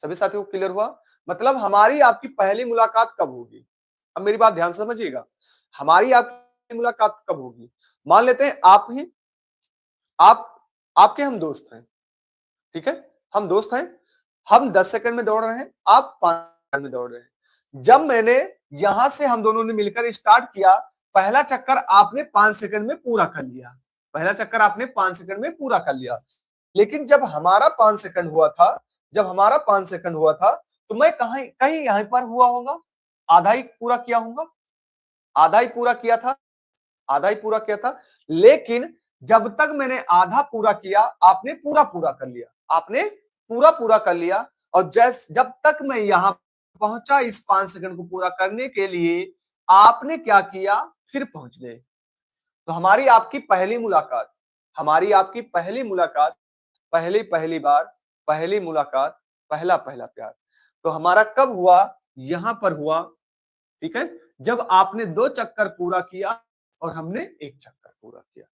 सभी साथियों को क्लियर हुआ? मतलब हमारी आपकी पहली मुलाकात कब होगी? अब मेरी बात ध्यान से समझिएगा, हमारी आपकी मुलाकात कब होगी? मान लेते हैं आप आपके हम दोस्त हैं, ठीक है। हम दोस्त हैं, हम 10 सेकंड में दौड़ रहे हैं, आप 5 सेकंड में दौड़ रहे हैं। जब मैंने यहां से हम दोनों ने मिलकर स्टार्ट किया, पहला चक्कर आपने 5 सेकंड में पूरा कर लिया। पहला चक्कर आपने 5 सेकंड में पूरा कर लिया। लेकिन जब हमारा 5 सेकंड हुआ था, जब हमारा 5 सेकंड हुआ था, तो मैं कहीं कहीं यहीं पर हुआ होगा, आधा ही पूरा किया होगा, आधा ही पूरा किया था, आधा ही पूरा किया था। लेकिन जब तक मैंने आधा पूरा किया, आपने पूरा पूरा कर लिया, आपने पूरा पूरा कर लिया। और जब तक मैं यहां पहुंचा इस 5 सेकंड को पूरा करने के लिए, आपने क्या किया? फिर पहुंच गए। तो हमारी आपकी पहली मुलाकात, हमारी आपकी पहली मुलाकात, पहली पहली बार, पहली मुलाकात, पहला पहला प्यार, तो हमारा कब हुआ? यहां पर हुआ, ठीक है, जब आपने 2 चक्कर पूरा किया और हमने एक चक्कर पूरा किया।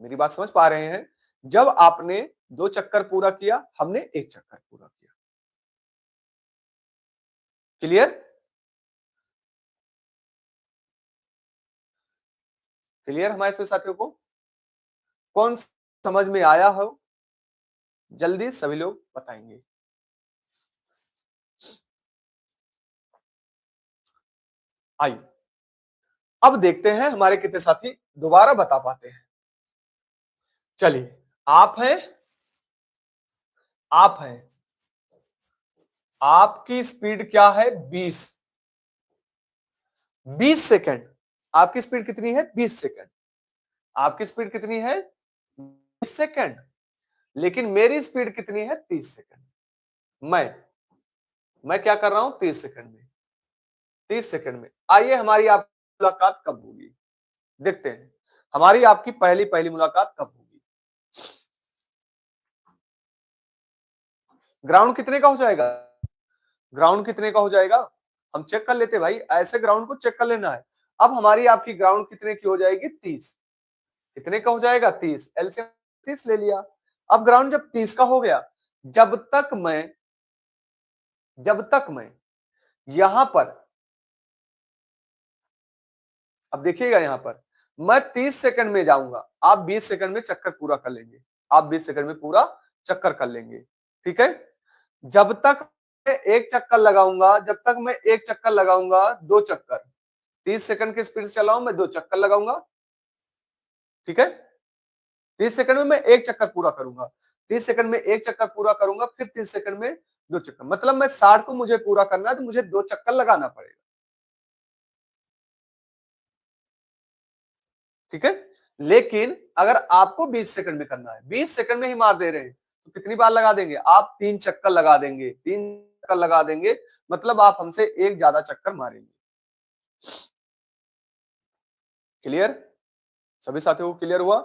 मेरी बात समझ पा रहे हैं? जब आपने 2 चक्कर पूरा किया, हमने एक चक्कर पूरा किया। क्लियर? क्लियर हमारे सभी साथियों को? कौन समझ में आया हो, जल्दी सभी लोग बताएंगे। आइए अब देखते हैं हमारे कितने साथी दोबारा बता पाते हैं। चलिए, आप हैं, आप हैं, आपकी स्पीड क्या है? 20 सेकंड। आपकी स्पीड कितनी है? 20 सेकंड। आपकी स्पीड कितनी है? 20 सेकंड। लेकिन मेरी स्पीड कितनी है? 30 सेकंड। मैं क्या कर रहा हूं? 30 सेकंड में, 30 सेकंड में। आइए हमारी आपकी मुलाकात कब होगी, देखते हैं हमारी आपकी पहली पहली मुलाकात कब होगी। ग्राउंड कितने का हो जाएगा? ग्राउंड कितने का हो जाएगा? हम चेक कर लेते भाई, ऐसे ग्राउंड को चेक कर लेना है। अब हमारी आपकी ग्राउंड कितने की हो जाएगी? 30। कितने का हो जाएगा? 30। एलसीएम 30 ले लिया। अब ग्राउंड जब 30 का हो गया, जब तक मैं यहां पर अब देखिएगा यहाँ पर, मैं 30 सेकंड में जाऊंगा, आप 20 सेकंड में चक्कर पूरा कर लेंगे, आप 20 सेकंड में पूरा चक्कर कर लेंगे, ठीक है। जब तक मैं एक चक्कर लगाऊंगा, जब तक मैं एक चक्कर लगाऊंगा, 2 चक्कर, 30 सेकंड की स्पीड से चलाऊं, मैं 2 चक्कर लगाऊंगा, ठीक है। 30 सेकंड में मैं एक चक्कर पूरा करूंगा, 30 सेकंड में एक चक्कर पूरा करूंगा, फिर 30 सेकंड में 2 चक्कर, मतलब मैं 60 को मुझे पूरा करना है तो मुझे 2 चक्कर लगाना पड़ेगा, ठीक है। लेकिन अगर आपको 20 सेकंड में करना है, 20 सेकंड में ही मार दे रहे हैं, तो कितनी बार लगा देंगे आप? 3 चक्कर लगा देंगे, 3 चक्कर लगा देंगे, मतलब आप हमसे एक ज्यादा चक्कर मारेंगे। क्लियर? सभी साथियों को क्लियर हुआ?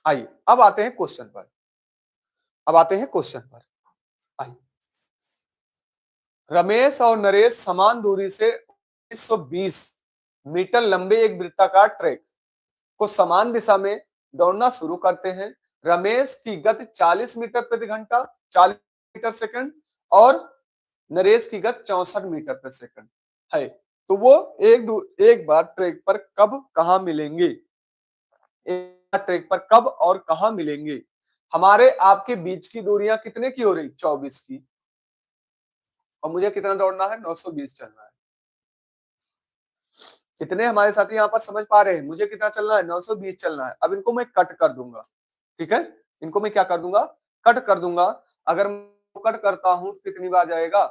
आइए अब आते हैं क्वेश्चन पर, अब आते हैं क्वेश्चन पर। आइए, रमेश और नरेश समान दूरी से 120 मीटर लंबे एक वृत्ताकार ट्रैक को समान दिशा में दौड़ना शुरू करते हैं। रमेश की गति 40 मीटर प्रति घंटा, 40 मीटर सेकंड, और नरेश की गति 64 मीटर प्रति सेकंड है। तो वो एक बार ट्रैक पर कब कहां मिलेंगे? एक बार ट्रैक पर कब और कहां मिलेंगे? हमारे आपके बीच की दूरियां कितने की हो रही? 24 की, और मुझे कितना दौड़ना है? 920 चलना है। कितने हमारे साथी यहाँ पर समझ पा रहे हैं? मुझे कितना चलना है? 920 चलना है। अब इनको मैं कट कर दूंगा, ठीक है, इनको मैं क्या कर दूंगा? कट कर दूंगा। अगर मैं कट करता हूं तो कितनी बार जाएगा?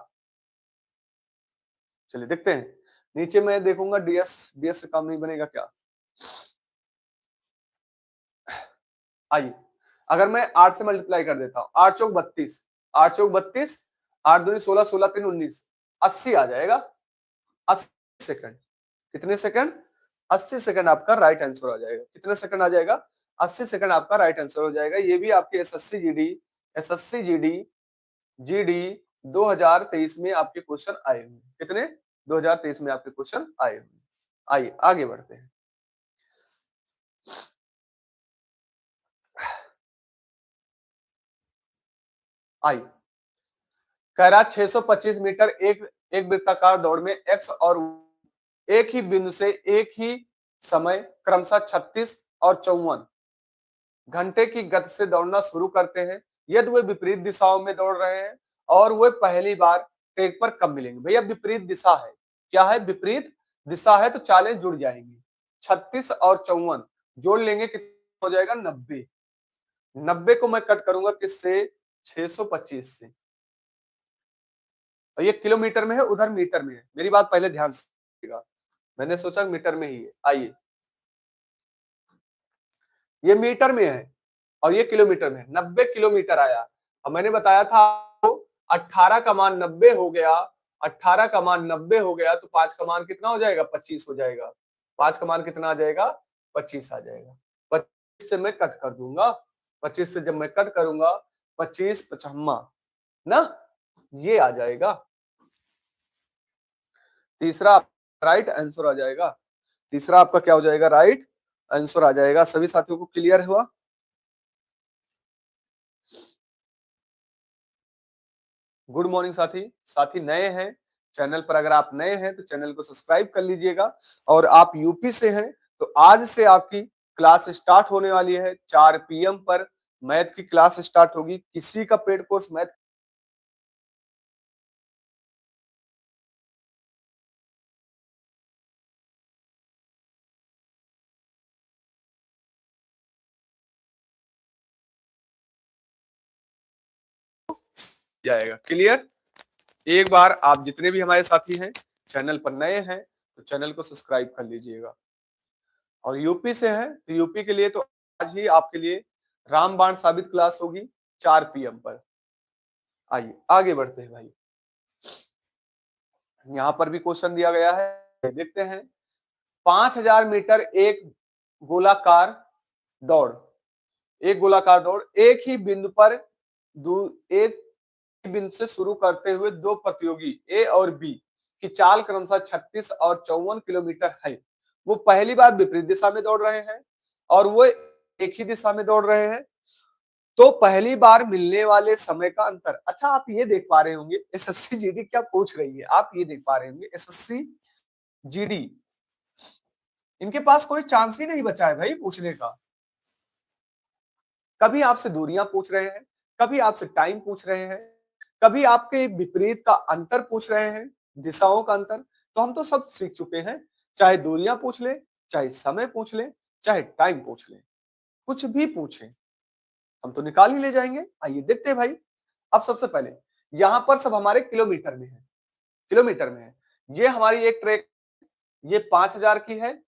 चलिए देखते हैं। नीचे मैं देखूंगा डीएस, डीएस से काम नहीं बनेगा क्या? आइए, अगर मैं 8 से मल्टीप्लाई कर देता हूं, 8 चौक 32, 8 चौक 32, 8 दूनी 16, 16 3 19, 80 आ जाएगा। 80 सेकंड, कितने सेकंड? 80 सेकंड आपका राइट आंसर आ जाएगा। कितने सेकंड आ जाएगा? 80 सेकंड आपका राइट आंसर हो जाएगा। ये भी आपके SSC GD, SSC GD, GD 2023 में आपके क्वेश्चन आए हुए। कितने? 2023 में आपके क्वेश्चन आए हुए। आइए आगे बढ़ते हैं। आइए, कह रहा 625 मीटर एक वृत्ताकार दौड़ में एक्स और एक ही बिंदु से एक ही समय क्रमशः 36 और 54 घंटे की गति से दौड़ना शुरू करते हैं। यदि वे विपरीत दिशाओं में दौड़ रहे हैं और वे पहली बार ट्रैक पर कब मिलेंगे? भैया विपरीत दिशा है, क्या है? विपरीत दिशा है, तो चालें जुड़ जाएंगी। 36 और 54 जोड़ लेंगे, कितना हो जाएगा? 90। 90 को मैं कट करूंगा किससे? 625 से। और ये किलोमीटर में है, उधर मीटर में है। मेरी बात पहले ध्यान से, मैंने सोचा मीटर में ही है। आइए, ये मीटर में है और ये किलोमीटर में है। 90 किलोमीटर आया, और मैंने बताया था आपको 18 का मान 90 हो गया, 18 का मान 90 हो गया, तो 5 का मान कितना हो जाएगा? 25 हो जाएगा। 5 का मान कितना आ जाएगा? 25 आ जाएगा। 25 से मैं कट कर दूंगा, 25 से जब मैं कट करूंगा, 25 पचहम्मा ना, ये आ जाएगा। तीसरा राइट आंसर आ जाएगा। तीसरा आपका क्या हो जाएगा? राइट आंसर आ जाएगा। सभी साथियों को क्लियर हुआ? गुड मॉर्निंग साथी। साथी नए हैं चैनल पर, अगर आप नए हैं तो चैनल को सब्सक्राइब कर लीजिएगा। और आप यूपी से हैं तो आज से आपकी क्लास स्टार्ट होने वाली है। 4 PM पर मैथ की क्लास स्टार्ट होगी। किसी का पेड कोर्स मैथ जाएगा। क्लियर? एक बार आप जितने भी हमारे साथी हैं चैनल पर नए हैं तो चैनल को सब्सक्राइब कर लीजिएगा। और यूपी से हैं तो यूपी के लिए तो आज ही आपके लिए रामबाण साबित क्लास होगी 4 PM पर। आइए आगे बढ़ते हैं भाई। यहाँ पर भी क्वेश्चन दिया गया है, देखते हैं। 5000 मीटर एक गोलाकार दौड़, एक गोलाकार दौड़ एक ही बिंदु पर एक बिंदु से शुरू करते हुए दो प्रतियोगी ए और बी की चाल क्रमशः 36 और 54 किलोमीटर है। वो पहली बार विपरीत दिशा में दौड़ रहे हैं और वो एक ही दिशा में दौड़ रहे हैं, तो पहली बार मिलने वाले समय का अंतर। अच्छा, आप ये देख पा रहे होंगे एसएससी जीडी क्या पूछ रही है, आप ये देख पा रहे होंगे एसएससी जीडी, इनके पास कोई चांस ही नहीं बचा है भाई पूछने का। कभी आपसे दूरियां पूछ रहे हैं, कभी आपसे टाइम पूछ रहे हैं, कभी आपके विपरीत का अंतर पूछ रहे हैं, दिशाओं का अंतर। तो हम तो सब सीख चुके हैं, चाहे दूरियां पूछ ले, चाहे समय पूछ ले, चाहे टाइम पूछ ले, कुछ भी पूछें हम तो निकाल ही ले जाएंगे। आइए देखते हैं भाई। अब सबसे पहले यहां पर सब हमारे किलोमीटर में है, किलोमीटर में है। ये हमारी एक ट्रैक, ये 5,000 की है,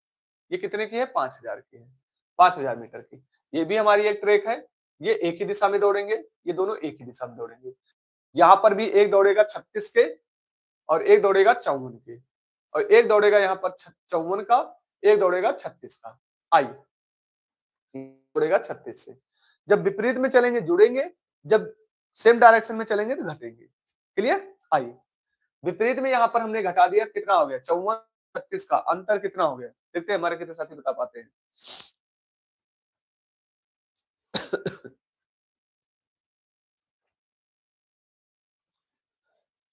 ये कितने की है, 5,000 की है, 5,000 मीटर की। ये भी हमारी एक ट्रैक है, ये एक ही दिशा में दौड़ेंगे, ये दोनों एक ही दिशा में दौड़ेंगे। यहाँ पर भी एक दौड़ेगा 36 के और एक दौड़ेगा 54 के, और एक दौड़ेगा यहाँ पर 54 का, एक दौड़ेगा 36 का। आइए, दौड़ेगा 36 से। जब विपरीत में चलेंगे जुड़ेंगे, जब सेम डायरेक्शन में चलेंगे तो घटेंगे। क्लियर? आइए, विपरीत में यहाँ पर हमने घटा दिया, कितना हो गया, 54 36 का अंतर कितना हो गया, देखते हैं हमारे कितने साथी बता पाते हैं।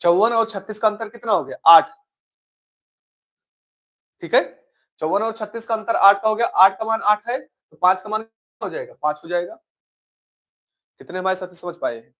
54 और 36 का अंतर कितना हो गया, 8। ठीक है, 54 और 36 का अंतर 8 का हो गया, 8 का मान 8 है तो 5 का मान हो जाएगा, 5 हो जाएगा। कितने हमारे साथी समझ पाए हैं?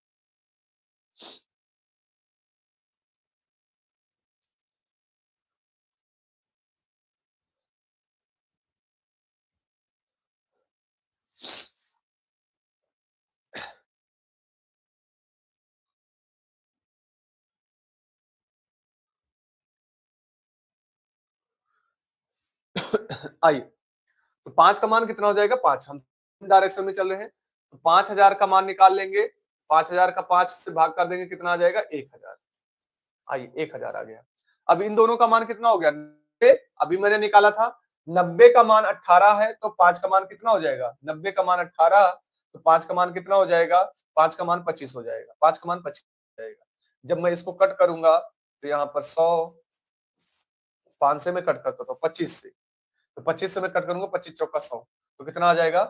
आइए, तो 5 का मान कितना हो जाएगा, 5। हम डायरेक्शन में चल रहे हैं तो 5,000 का मान निकाल लेंगे, 5,000 का 5 से भाग कर देंगे, कितना आ जाएगा, 1,000। आइए, 1,000 आ गया। अब इन दोनों का मान कितना हो गया, 90। अभी मैंने निकाला था 90 का मान 18 है तो 5 का मान कितना हो जाएगा, 90 का मान 18 तो 5 का मान कितना हो जाएगा, 5 का मान 25 हो जाएगा, 5 का मान 25 हो जाएगा। जब मैं इसको कट करूंगा तो यहाँ पर 100, 5 से मैं कट करता था 25 से, तो 25 से मैं कट करूंगा, 25 चौका 100, तो कितना आ जाएगा,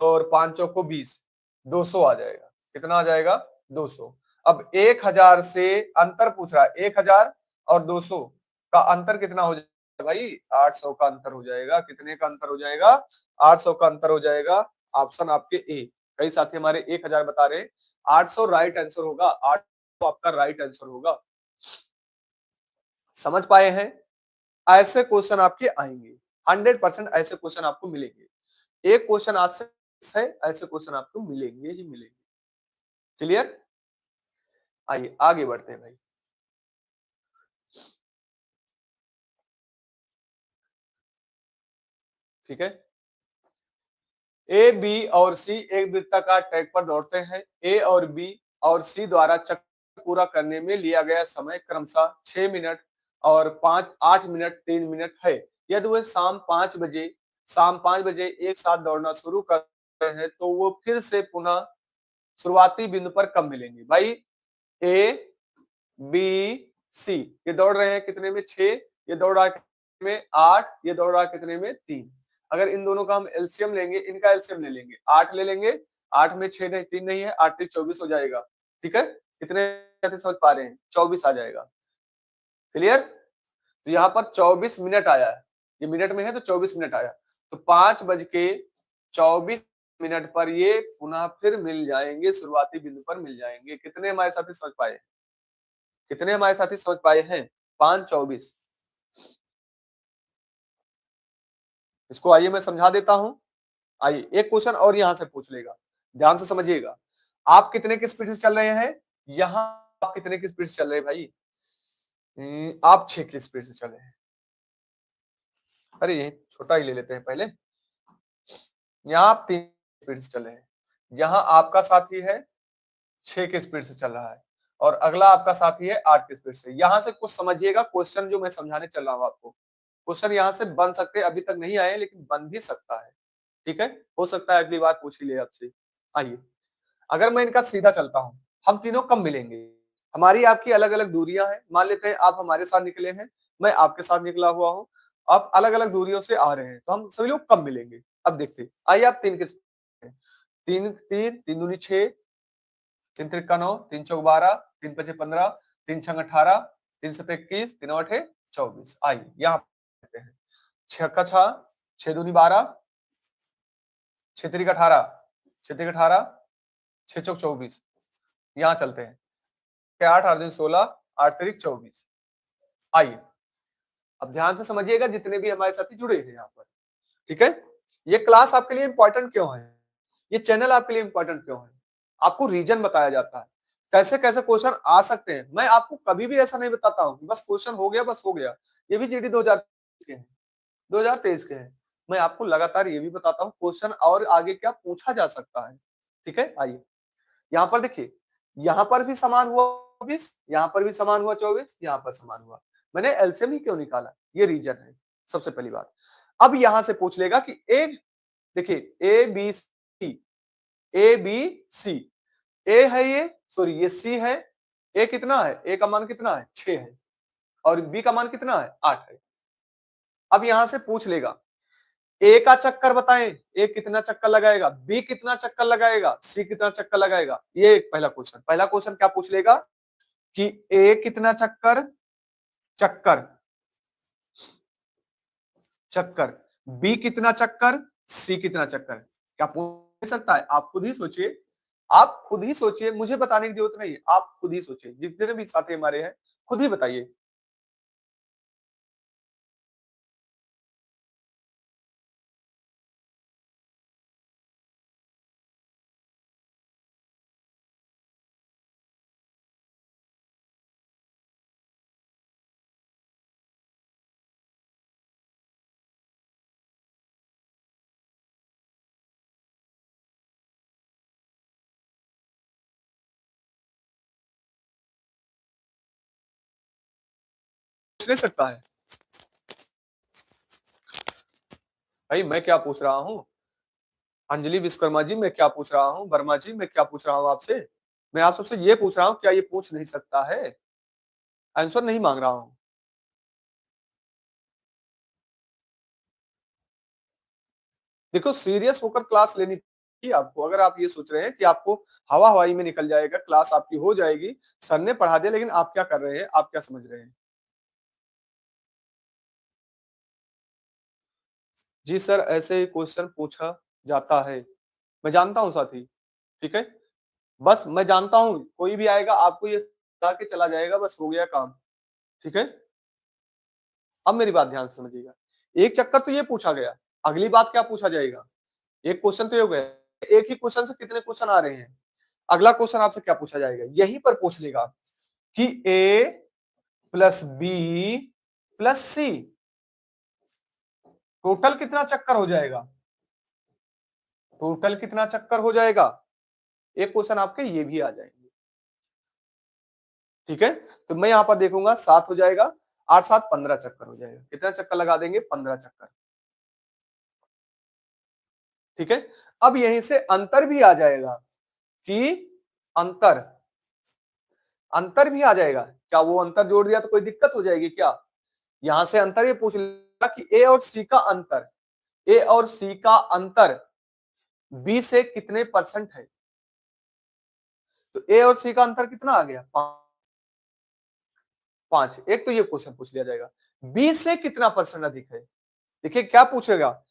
और 5 चौक को 20, 200 आ जाएगा। कितना आ जाएगा, 200। अब 1,000 से अंतर पूछ रहा है, 1,000 और 200 का अंतर कितना हो जाएगा भाई, 800 का अंतर हो जाएगा। कितने का अंतर हो जाएगा, 800 का अंतर हो जाएगा। ऑप्शन आपके ए। कई साथी हमारे 1,000 बता रहे हैं, 800 राइट आंसर होगा, 800 आपका राइट आंसर होगा। समझ पाए हैं? ऐसे क्वेश्चन आपके आएंगे, 100% ऐसे क्वेश्चन आपको मिलेंगे। एक क्वेश्चन आज से है, ऐसे क्वेश्चन आपको मिलेंगे ही मिलेंगे। क्लियर? आइए आगे बढ़ते हैं भाई। ठीक है, ए, बी और सी एक वृत्ताकार ट्रैक पर दौड़ते हैं। ए और बी और सी द्वारा चक्कर पूरा करने में लिया गया समय क्रमशः 6 मिनट और 8 मिनट 3 मिनट है। यदि वे शाम 5 बजे एक साथ दौड़ना शुरू करते हैं तो वो फिर से पुनः शुरुआती बिंदु पर कब मिलेंगे भाई। ए, बी, सी, ये दौड़ रहे हैं कितने में, 6, ये दौड़ रहा है कितने में, 8, ये दौड़ रहा है कितने में, 3। अगर इन दोनों का हम एलसीएम लेंगे, इनका एलसीएम ले लेंगे, 8 ले लेंगे, 8 में 6 नहीं, 3 नहीं है, 8 3 24 हो जाएगा। ठीक है, कितने समझ पा रहे हैं, 24 आ जाएगा। क्लियर? तो यहाँ पर 24 मिनट आया है, ये मिनट में है तो 24 मिनट आया, तो 5:24 पर ये पुनः फिर मिल जाएंगे, शुरुआती बिंदु पर मिल जाएंगे। कितने हमारे साथी समझ पाए, कितने हमारे साथी समझ पाए हैं, 5:24। इसको आइए मैं समझा देता हूं। आइए, एक क्वेश्चन और यहां से पूछ लेगा, ध्यान से समझिएगा। आप कितने की स्पीड से चल रहे हैं, यहां आप कितने की स्पीड से चल रहे हैं भाई, आप 6 की स्पीड से चल रहे हैं। अरे ये छोटा ही ले लेते हैं पहले। यहाँ आप 3 स्पीड से चल रहे हैं, यहाँ आपका साथी है 6 की स्पीड से चल रहा है, और अगला आपका साथी है 8 की स्पीड से। यहां से कुछ समझिएगा, क्वेश्चन जो मैं समझाने चल रहा हूं आपको, क्वेश्चन यहाँ से बन सकते, अभी तक नहीं आए लेकिन बन भी सकता है। ठीक है, हो सकता है अगली बार पूछ ही ले आपसे। आइए, अगर मैं इनका सीधा चलता हूं, हम तीनों कब मिलेंगे। हमारी आपकी अलग अलग दूरियां हैं, मान लेते हैं आप हमारे साथ निकले हैं, मैं आपके साथ निकला हुआ हूं, आप अलग अलग दूरियों से आ रहे हैं, तो हम सभी लोग कब मिलेंगे। अब देखते हैं, आइए आप 3 के, 3 दूनी 6, 3 त्रिका 9, 3 चौक 12, 3 पचे 15, 3 छंग 18, 3 सत 21, 3 आठे 24। आइए यहाँ 6 का 6, 6 दूनी 12, 6 तिरिक 18, 6 तिरिक 18, 6 चौक 24। यहां चलते हैं, 8 8 दूनी 16, 8 तिरिक 24। आइए अब ध्यान से समझिएगा जितने भी हमारे साथी जुड़े हैं यहाँ पर, ठीक है। ये क्लास आपके लिए इंपॉर्टेंट क्यों है, ये चैनल आपके लिए इंपॉर्टेंट क्यों है, आपको रीजन बताया जाता है, कैसे कैसे क्वेश्चन आ सकते हैं। मैं आपको कभी भी ऐसा नहीं बताता हूं कि बस क्वेश्चन हो गया बस हो गया। ये भी जीडी 2023 के हैं, 2023 के हैं। मैं आपको लगातार ये भी बताता हूँ क्वेश्चन और आगे क्या पूछा जा सकता है, ठीक है। आइए यहाँ पर देखिए, यहाँ पर भी समान हुआ 24, यहाँ पर भी समान हुआ 24, यहाँ पर समान हुआ। मैंने एलसीएम ही क्यों निकाला, ये रीजन है सबसे पहली बात। अब यहां से पूछ लेगा कि ए, देखिए A B C, A B C, ए है ये, सॉरी ये सी है। ए कितना है, ए का मान कितना है 6 है, और बी का मान कितना है 8 है। अब यहां से पूछ लेगा ए का चक्कर बताएं, ए कितना चक्कर लगाएगा, बी कितना चक्कर लगाएगा, सी कितना चक्कर लगाएगा। ये एक पहला क्वेश्चन, पहला क्वेश्चन क्या पूछ लेगा कि ए कितना चक्कर, चक्कर चक्कर, बी कितना चक्कर, सी कितना चक्कर। क्या पूछ सकता है, आप खुद ही सोचिए, आप खुद ही सोचिए, मुझे बताने की जरूरत नहीं है, आप खुद ही सोचिए, जितने भी साथी हमारे हैं खुद ही बताइए। पूछ नहीं सकता है भाई, मैं क्या पूछ रहा हूँ, अंजलि विश्वकर्मा जी मैं क्या पूछ रहा हूँ, वर्मा जी मैं क्या पूछ रहा हूँ आपसे, मैं आप सबसे ये पूछ रहा हूँ क्या ये पूछ नहीं सकता है, आंसर नहीं मांग रहा हूँ। देखो सीरियस होकर क्लास लेनी चाहिए आपको, अगर आप ये सोच रहे हैं कि आपको हवा हवाई में निकल जाएगा, क्लास आपकी हो जाएगी, सर ने पढ़ा दिया, लेकिन आप क्या कर रहे हैं, आप क्या समझ रहे हैं। जी सर ऐसे ही क्वेश्चन पूछा जाता है, मैं जानता हूँ साथी, ठीक है। बस मैं जानता हूँ कोई भी आएगा आपको ये बता के चला जाएगा, बस हो गया काम, ठीक है। अब मेरी बात ध्यान से समझिएगा, एक चक्कर तो ये पूछा गया, अगली बात क्या पूछा जाएगा, एक क्वेश्चन तो ये हो गया, एक ही क्वेश्चन से कितने क्वेश्चन आ रहे हैं। अगला क्वेश्चन आपसे क्या पूछा जाएगा, यहीं पर पूछ लेगा कि ए प्लस बी प्लस सी टोटल कितना चक्कर हो जाएगा, टोटल कितना चक्कर हो जाएगा। एक क्वेश्चन आपके ये भी आ जाएंगे, ठीक है। तो मैं यहां पर देखूंगा 7 हो जाएगा, 8 7 15 चक्कर हो जाएगा, कितना चक्कर लगा देंगे 15 चक्कर, ठीक है। अब यहीं से अंतर भी आ जाएगा कि अंतर, अंतर भी आ जाएगा, क्या वो अंतर जोड़ दिया तो कोई दिक्कत हो जाएगी क्या। यहां से अंतर ये पूछ लेगा कि ए और सी का अंतर, ए और सी का अंतर बी से कितने परसेंट है। तो ए और सी का अंतर कितना आ गया 5, एक तो ये क्वेश्चन पूछ लिया जाएगा। बी से कितना परसेंट अधिक है, देखिए क्या पूछेगा,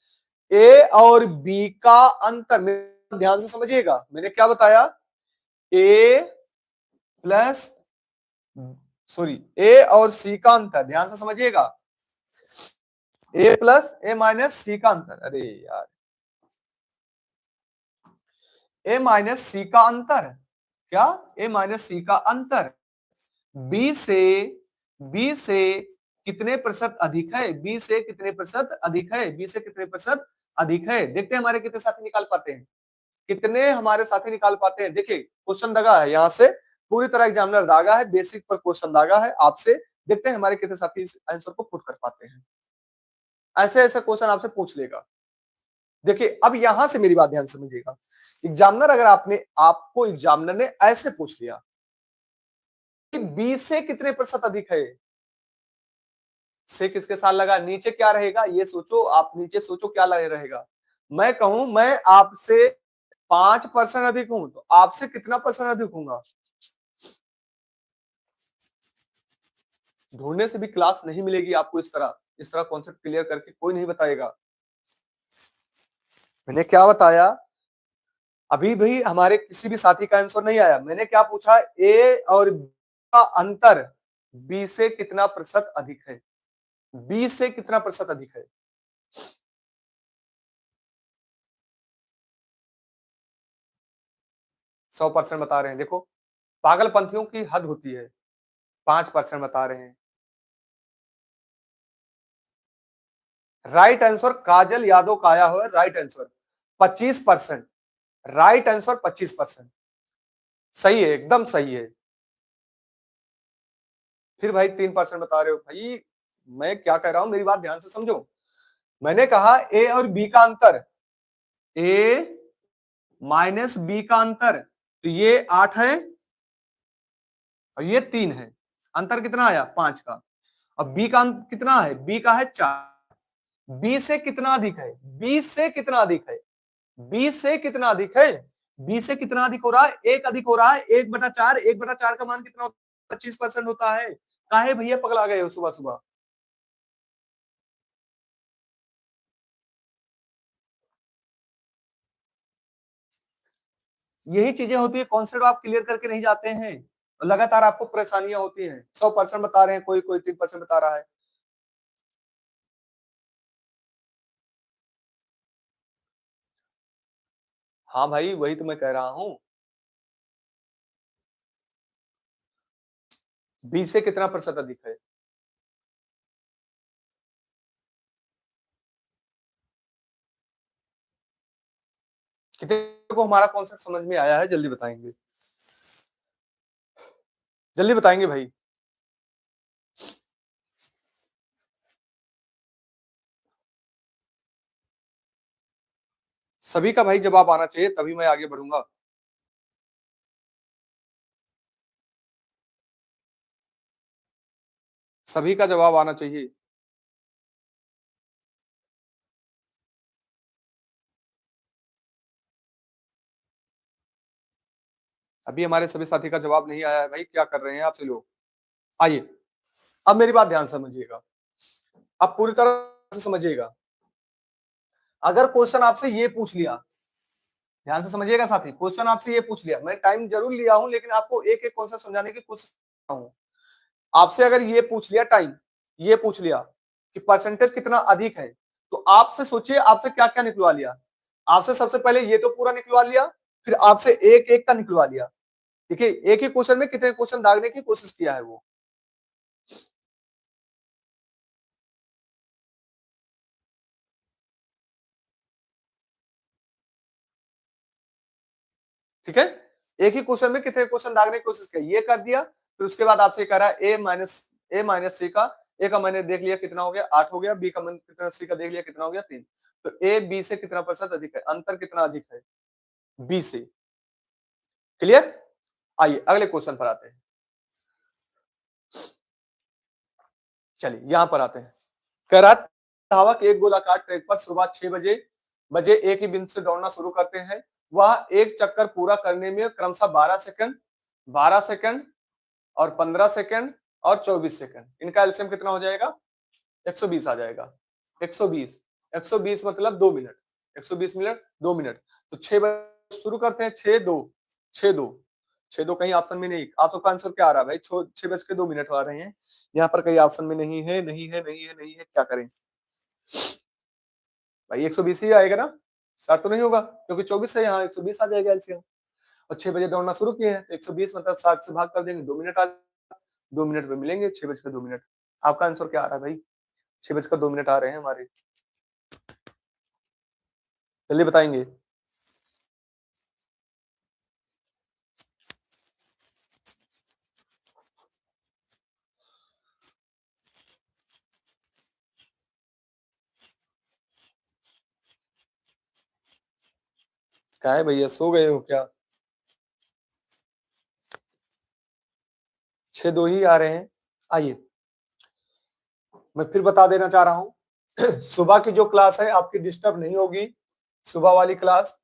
ए और बी का अंतर, ध्यान से समझिएगा मैंने क्या बताया, ए प्लस, सॉरी ए और सी का अंतर, ध्यान से समझिएगा, ए प्लस ए माइनस सी का अंतर, अरे यार ए माइनस सी का अंतर, क्या ए माइनस सी का अंतर बी से, बी से कितने प्रतिशत अधिक है, बी से कितने प्रतिशत अधिक है, बी से कितने प्रतिशत अधिक है। देखते हैं हमारे कितने साथी निकाल पाते हैं, कितने हमारे साथी निकाल पाते हैं। देखिए क्वेश्चन दगा है, यहां से पूरी तरह एग्जामिनर दागा है, बेसिक पर क्वेश्चन दागा है आपसे, देखते हैं हमारे कितने साथी इस आंसर को पुट कर पाते हैं। ऐसे ऐसे क्वेश्चन आपसे पूछ लेगा। देखिए अब यहां से मेरी बात ध्यान से समझिएगा, एग्जामिनर अगर आपने, आपको एग्जामिनर ने ऐसे पूछ लिया कि 20 से कितने प्रतिशत अधिक है, से किसके साथ लगा, नीचे क्या रहेगा ये सोचो, आप नीचे सोचो क्या रहेगा। मैं कहूं मैं आपसे 5% अधिक हूं तो आपसे कितना परसेंट अधिक हूंगा। ढूंढने से भी क्लास नहीं मिलेगी आपको इस तरह, इस तरह कॉन्सेप्ट क्लियर करके कोई नहीं बताएगा। मैंने क्या बताया, अभी भी हमारे किसी भी साथी का आंसर नहीं आया। मैंने क्या पूछा, ए और बी का अंतर बी से कितना प्रतिशत अधिक है, बी से कितना प्रतिशत अधिक है। 100% बता रहे हैं। देखो पागलपंथियों की हद होती है। 5% बता रहे हैं। राइट आंसर काजल यादव का आया हुआ राइट आंसर 25%। Right answer 25%। सही है, एकदम सही है। फिर भाई 3% बता रहे हो। भाई मैं क्या कह रहा हूं, मेरी बात ध्यान से समझो। मैंने कहा ए और बी का अंतर, ए माइनस बी का अंतर, तो ये 8 है और ये 3 है। अंतर कितना आया, 5 का। अब बी का अंतर कितना है, बी का है 4। बी से कितना अधिक है, बी से कितना अधिक है, बी से कितना अधिक है, बी से कितना अधिक हो रहा है, एक अधिक हो रहा है। 1/4, 1/4 का मान कितना होता है, 25% होता है। काहे भैया पगला गए हो सुबह सुबह। यही चीजें होती है, कॉन्सेप्ट आप क्लियर करके नहीं जाते हैं, लगातार आपको परेशानियां होती हैं। 100% बता रहे हैं, कोई कोई 3% बता रहा है। हाँ भाई वही तो मैं कह रहा हूं। बी से कितना प्रतिशत अधिक है। कितने को हमारा कॉन्सेप्ट समझ में आया है, जल्दी बताएंगे, जल्दी बताएंगे भाई। सभी का भाई जवाब आना चाहिए, तभी मैं आगे बढ़ूंगा। सभी का जवाब आना चाहिए। अभी हमारे सभी साथी का जवाब नहीं आया है भाई, क्या कर रहे हैं आपसे लोग। आइए अब मेरी बात ध्यान से समझिएगा, अब पूरी तरह से समझिएगा। अगर क्वेश्चन आपसे ये पूछ लिया, ध्यान से समझिएगा साथी, क्वेश्चन आपसे ये पूछ लिया, मैं टाइम जरूर लिया हूं लेकिन आपको एक एक कॉन्सेप्ट समझाने की कोशिश कर रहा हूं। आपसे अगर ये पूछ लिया टाइम, ये पूछ लिया कि परसेंटेज कितना अधिक है, तो आपसे सोचिए आपसे क्या क्या निकलवा लिया। आपसे सबसे पहले ये तो पूरा निकलवा लिया, फिर आपसे एक एक का निकलवा लिया। ठीक है, एक ही क्वेश्चन में कितने क्वेश्चन दागने की कोशिश किया है वो। ठीक है, एक ही क्वेश्चन में कितने क्वेश्चन दागने की कोशिश की, ये कर दिया। फिर उसके बाद आपसे कह रहा है ए माइनस सी का, ए का मैंने देख लिया कितना हो गया 8 हो गया, बी का मैंने कितना, सी का देख लिया कितना हो गया 3। तो ए बी से कितना प्रतिशत अधिक है, अंतर कितना अधिक है बी से। क्लियर। आइए अगले क्वेश्चन पर आते हैं। चलिए यहां पर आते हैं। कह रहा धावक एक गोलाकार ट्रैक पर सुबह 6 बजे एक ही बिंदु से दौड़ना शुरू करते हैं। वह एक चक्कर पूरा करने में क्रमशः 12 सेकंड, 12 सेकंड और 15 सेकंड और 24 सेकंड, इनका एलसीएम कितना हो जाएगा, 120 आ जाएगा। 120, 120 मतलब 2 मिनट, 120 मिनट 2 मिनट। तो 6 बजे शुरू करते हैं, 6-2, 6-2, 6-2 कहीं ऑप्शन में नहीं। आप सबका आंसर क्या आ रहा है भाई, 6 बज के 2 मिनट आ रहे हैं, यहाँ पर कहीं ऑप्शन में नहीं है, नहीं है, नहीं है, नहीं है, क्या करें भाई। 120 ही आएगा ना, 60 तो नहीं होगा, क्योंकि 24 से यहाँ 120 आ जाएगा एलसीएम। और 6 बजे दौड़ना शुरू किए हैं तो 120 मतलब 60 से भाग कर देंगे, 2 मिनट आ, 2 मिनट में मिलेंगे 6 बज के 2 मिनट। आपका आंसर क्या आ रहा है भाई, 6 बज कर 2 मिनट आ रहे हैं हमारे, जल्दी बताएंगे। क्या है भैया, सो गए हो क्या। 6-2 ही आ रहे हैं। आइए मैं फिर बता देना चाह रहा हूँ सुबह की जो क्लास है आपकी डिस्टर्ब नहीं होगी। सुबह वाली क्लास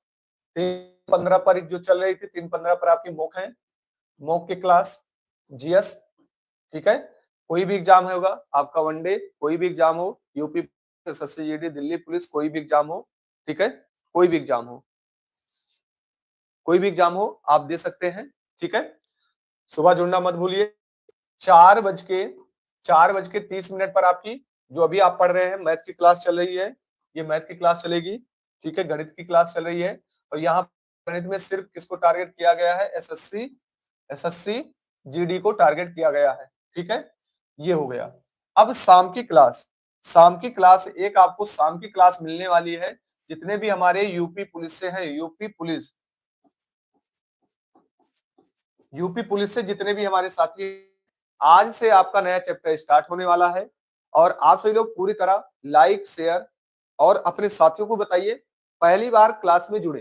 3:15 पर जो चल रही थी, 3:15 पर आपकी मॉक है, मॉक की क्लास जीएस। ठीक है, कोई भी एग्जाम होगा आपका, वनडे कोई भी एग्जाम हो, UP SSC GD, Delhi police, कोई भी एग्जाम हो, ठीक है, कोई भी एग्जाम हो, कोई भी एग्जाम हो आप दे सकते हैं, ठीक है। सुबह जुड़ना मत भूलिए। 4:30 पर आपकी जो अभी आप पढ़ रहे हैं मैथ की क्लास चल रही है, ये मैथ की क्लास चलेगी, ठीक है, गणित की क्लास चल रही है। और यहाँ गणित में सिर्फ किसको टारगेट किया गया है, एसएससी जीडी को टारगेट किया गया है, ठीक है, ये हो गया। अब शाम की क्लास एक आपको शाम की क्लास मिलने वाली है, जितने भी हमारे यूपी पुलिस से हैं, यूपी पुलिस से जितने भी हमारे साथी, आज से आपका नया चैप्टर स्टार्ट होने वाला है। और आप सभी लोग पूरी तरह लाइक शेयर और अपने साथियों को बताइए, पहली बार क्लास में जुड़े,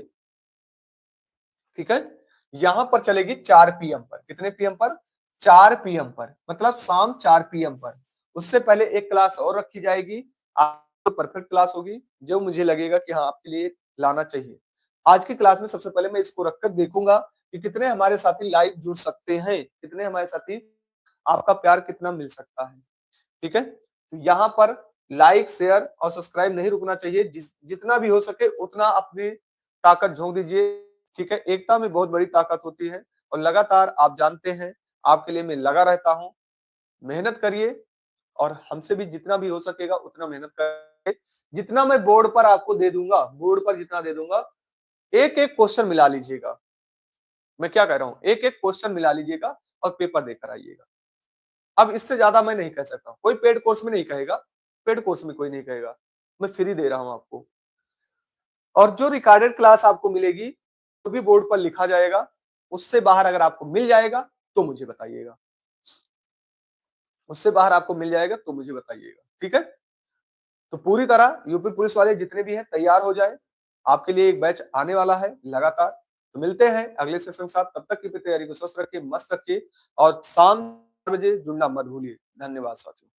ठीक है। यहां पर चलेगी 4 पीएम पर, कितने पीएम पर, 4 पीएम पर, मतलब शाम 4 पीएम पर। उससे पहले एक क्लास और रखी जाएगी, आपको परफेक्ट क्लास होगी, जो मुझे लगेगा कि हाँ आपके लिए लाना चाहिए। आज की क्लास में सबसे पहले मैं इसको रखकर देखूंगा कि कितने हमारे साथी लाइव जुड़ सकते हैं, कितने हमारे साथी, आपका प्यार कितना मिल सकता है, ठीक है। तो यहाँ पर लाइक शेयर और सब्सक्राइब नहीं रुकना चाहिए, जितना भी हो सके उतना अपनी ताकत झोंक दीजिए, ठीक है। एकता में बहुत बड़ी ताकत होती है, और लगातार आप जानते हैं आपके लिए मैं लगा रहता हूं। मेहनत करिए, और हमसे भी जितना भी हो सकेगा उतना मेहनत करिए। जितना मैं बोर्ड पर आपको दे दूंगा, बोर्ड पर जितना दे दूंगा, एक एक क्वेश्चन मिला लीजिएगा। मैं क्या कह रहा हूं, एक एक क्वेश्चन मिला लीजिएगा और पेपर देकर आइएगा। अब इससे ज्यादा मैं नहीं कह सकता, कोई पेड कोर्स में नहीं कहेगा, पेड कोर्स में कोई नहीं कहेगा, मैं फ्री दे रहा हूं आपको। और जो रिकॉर्डेड क्लास आपको मिलेगी, वो भी बोर्ड पर लिखा जाएगा, उससे बाहर अगर आपको मिल जाएगा तो मुझे बताइएगा, उससे बाहर आपको मिल जाएगा तो मुझे बताइएगा, ठीक है। तो पूरी तरह यूपी पुलिस वाले जितने भी हैं तैयार हो जाए, आपके लिए एक बैच आने वाला है लगातार। तो मिलते हैं अगले सेशन के साथ, तब तक की तैयारी को स्वस्थ रखिए, मस्त रखिए, और शाम 4 बजे जुड़ना मत भूलिए। धन्यवाद साथियों।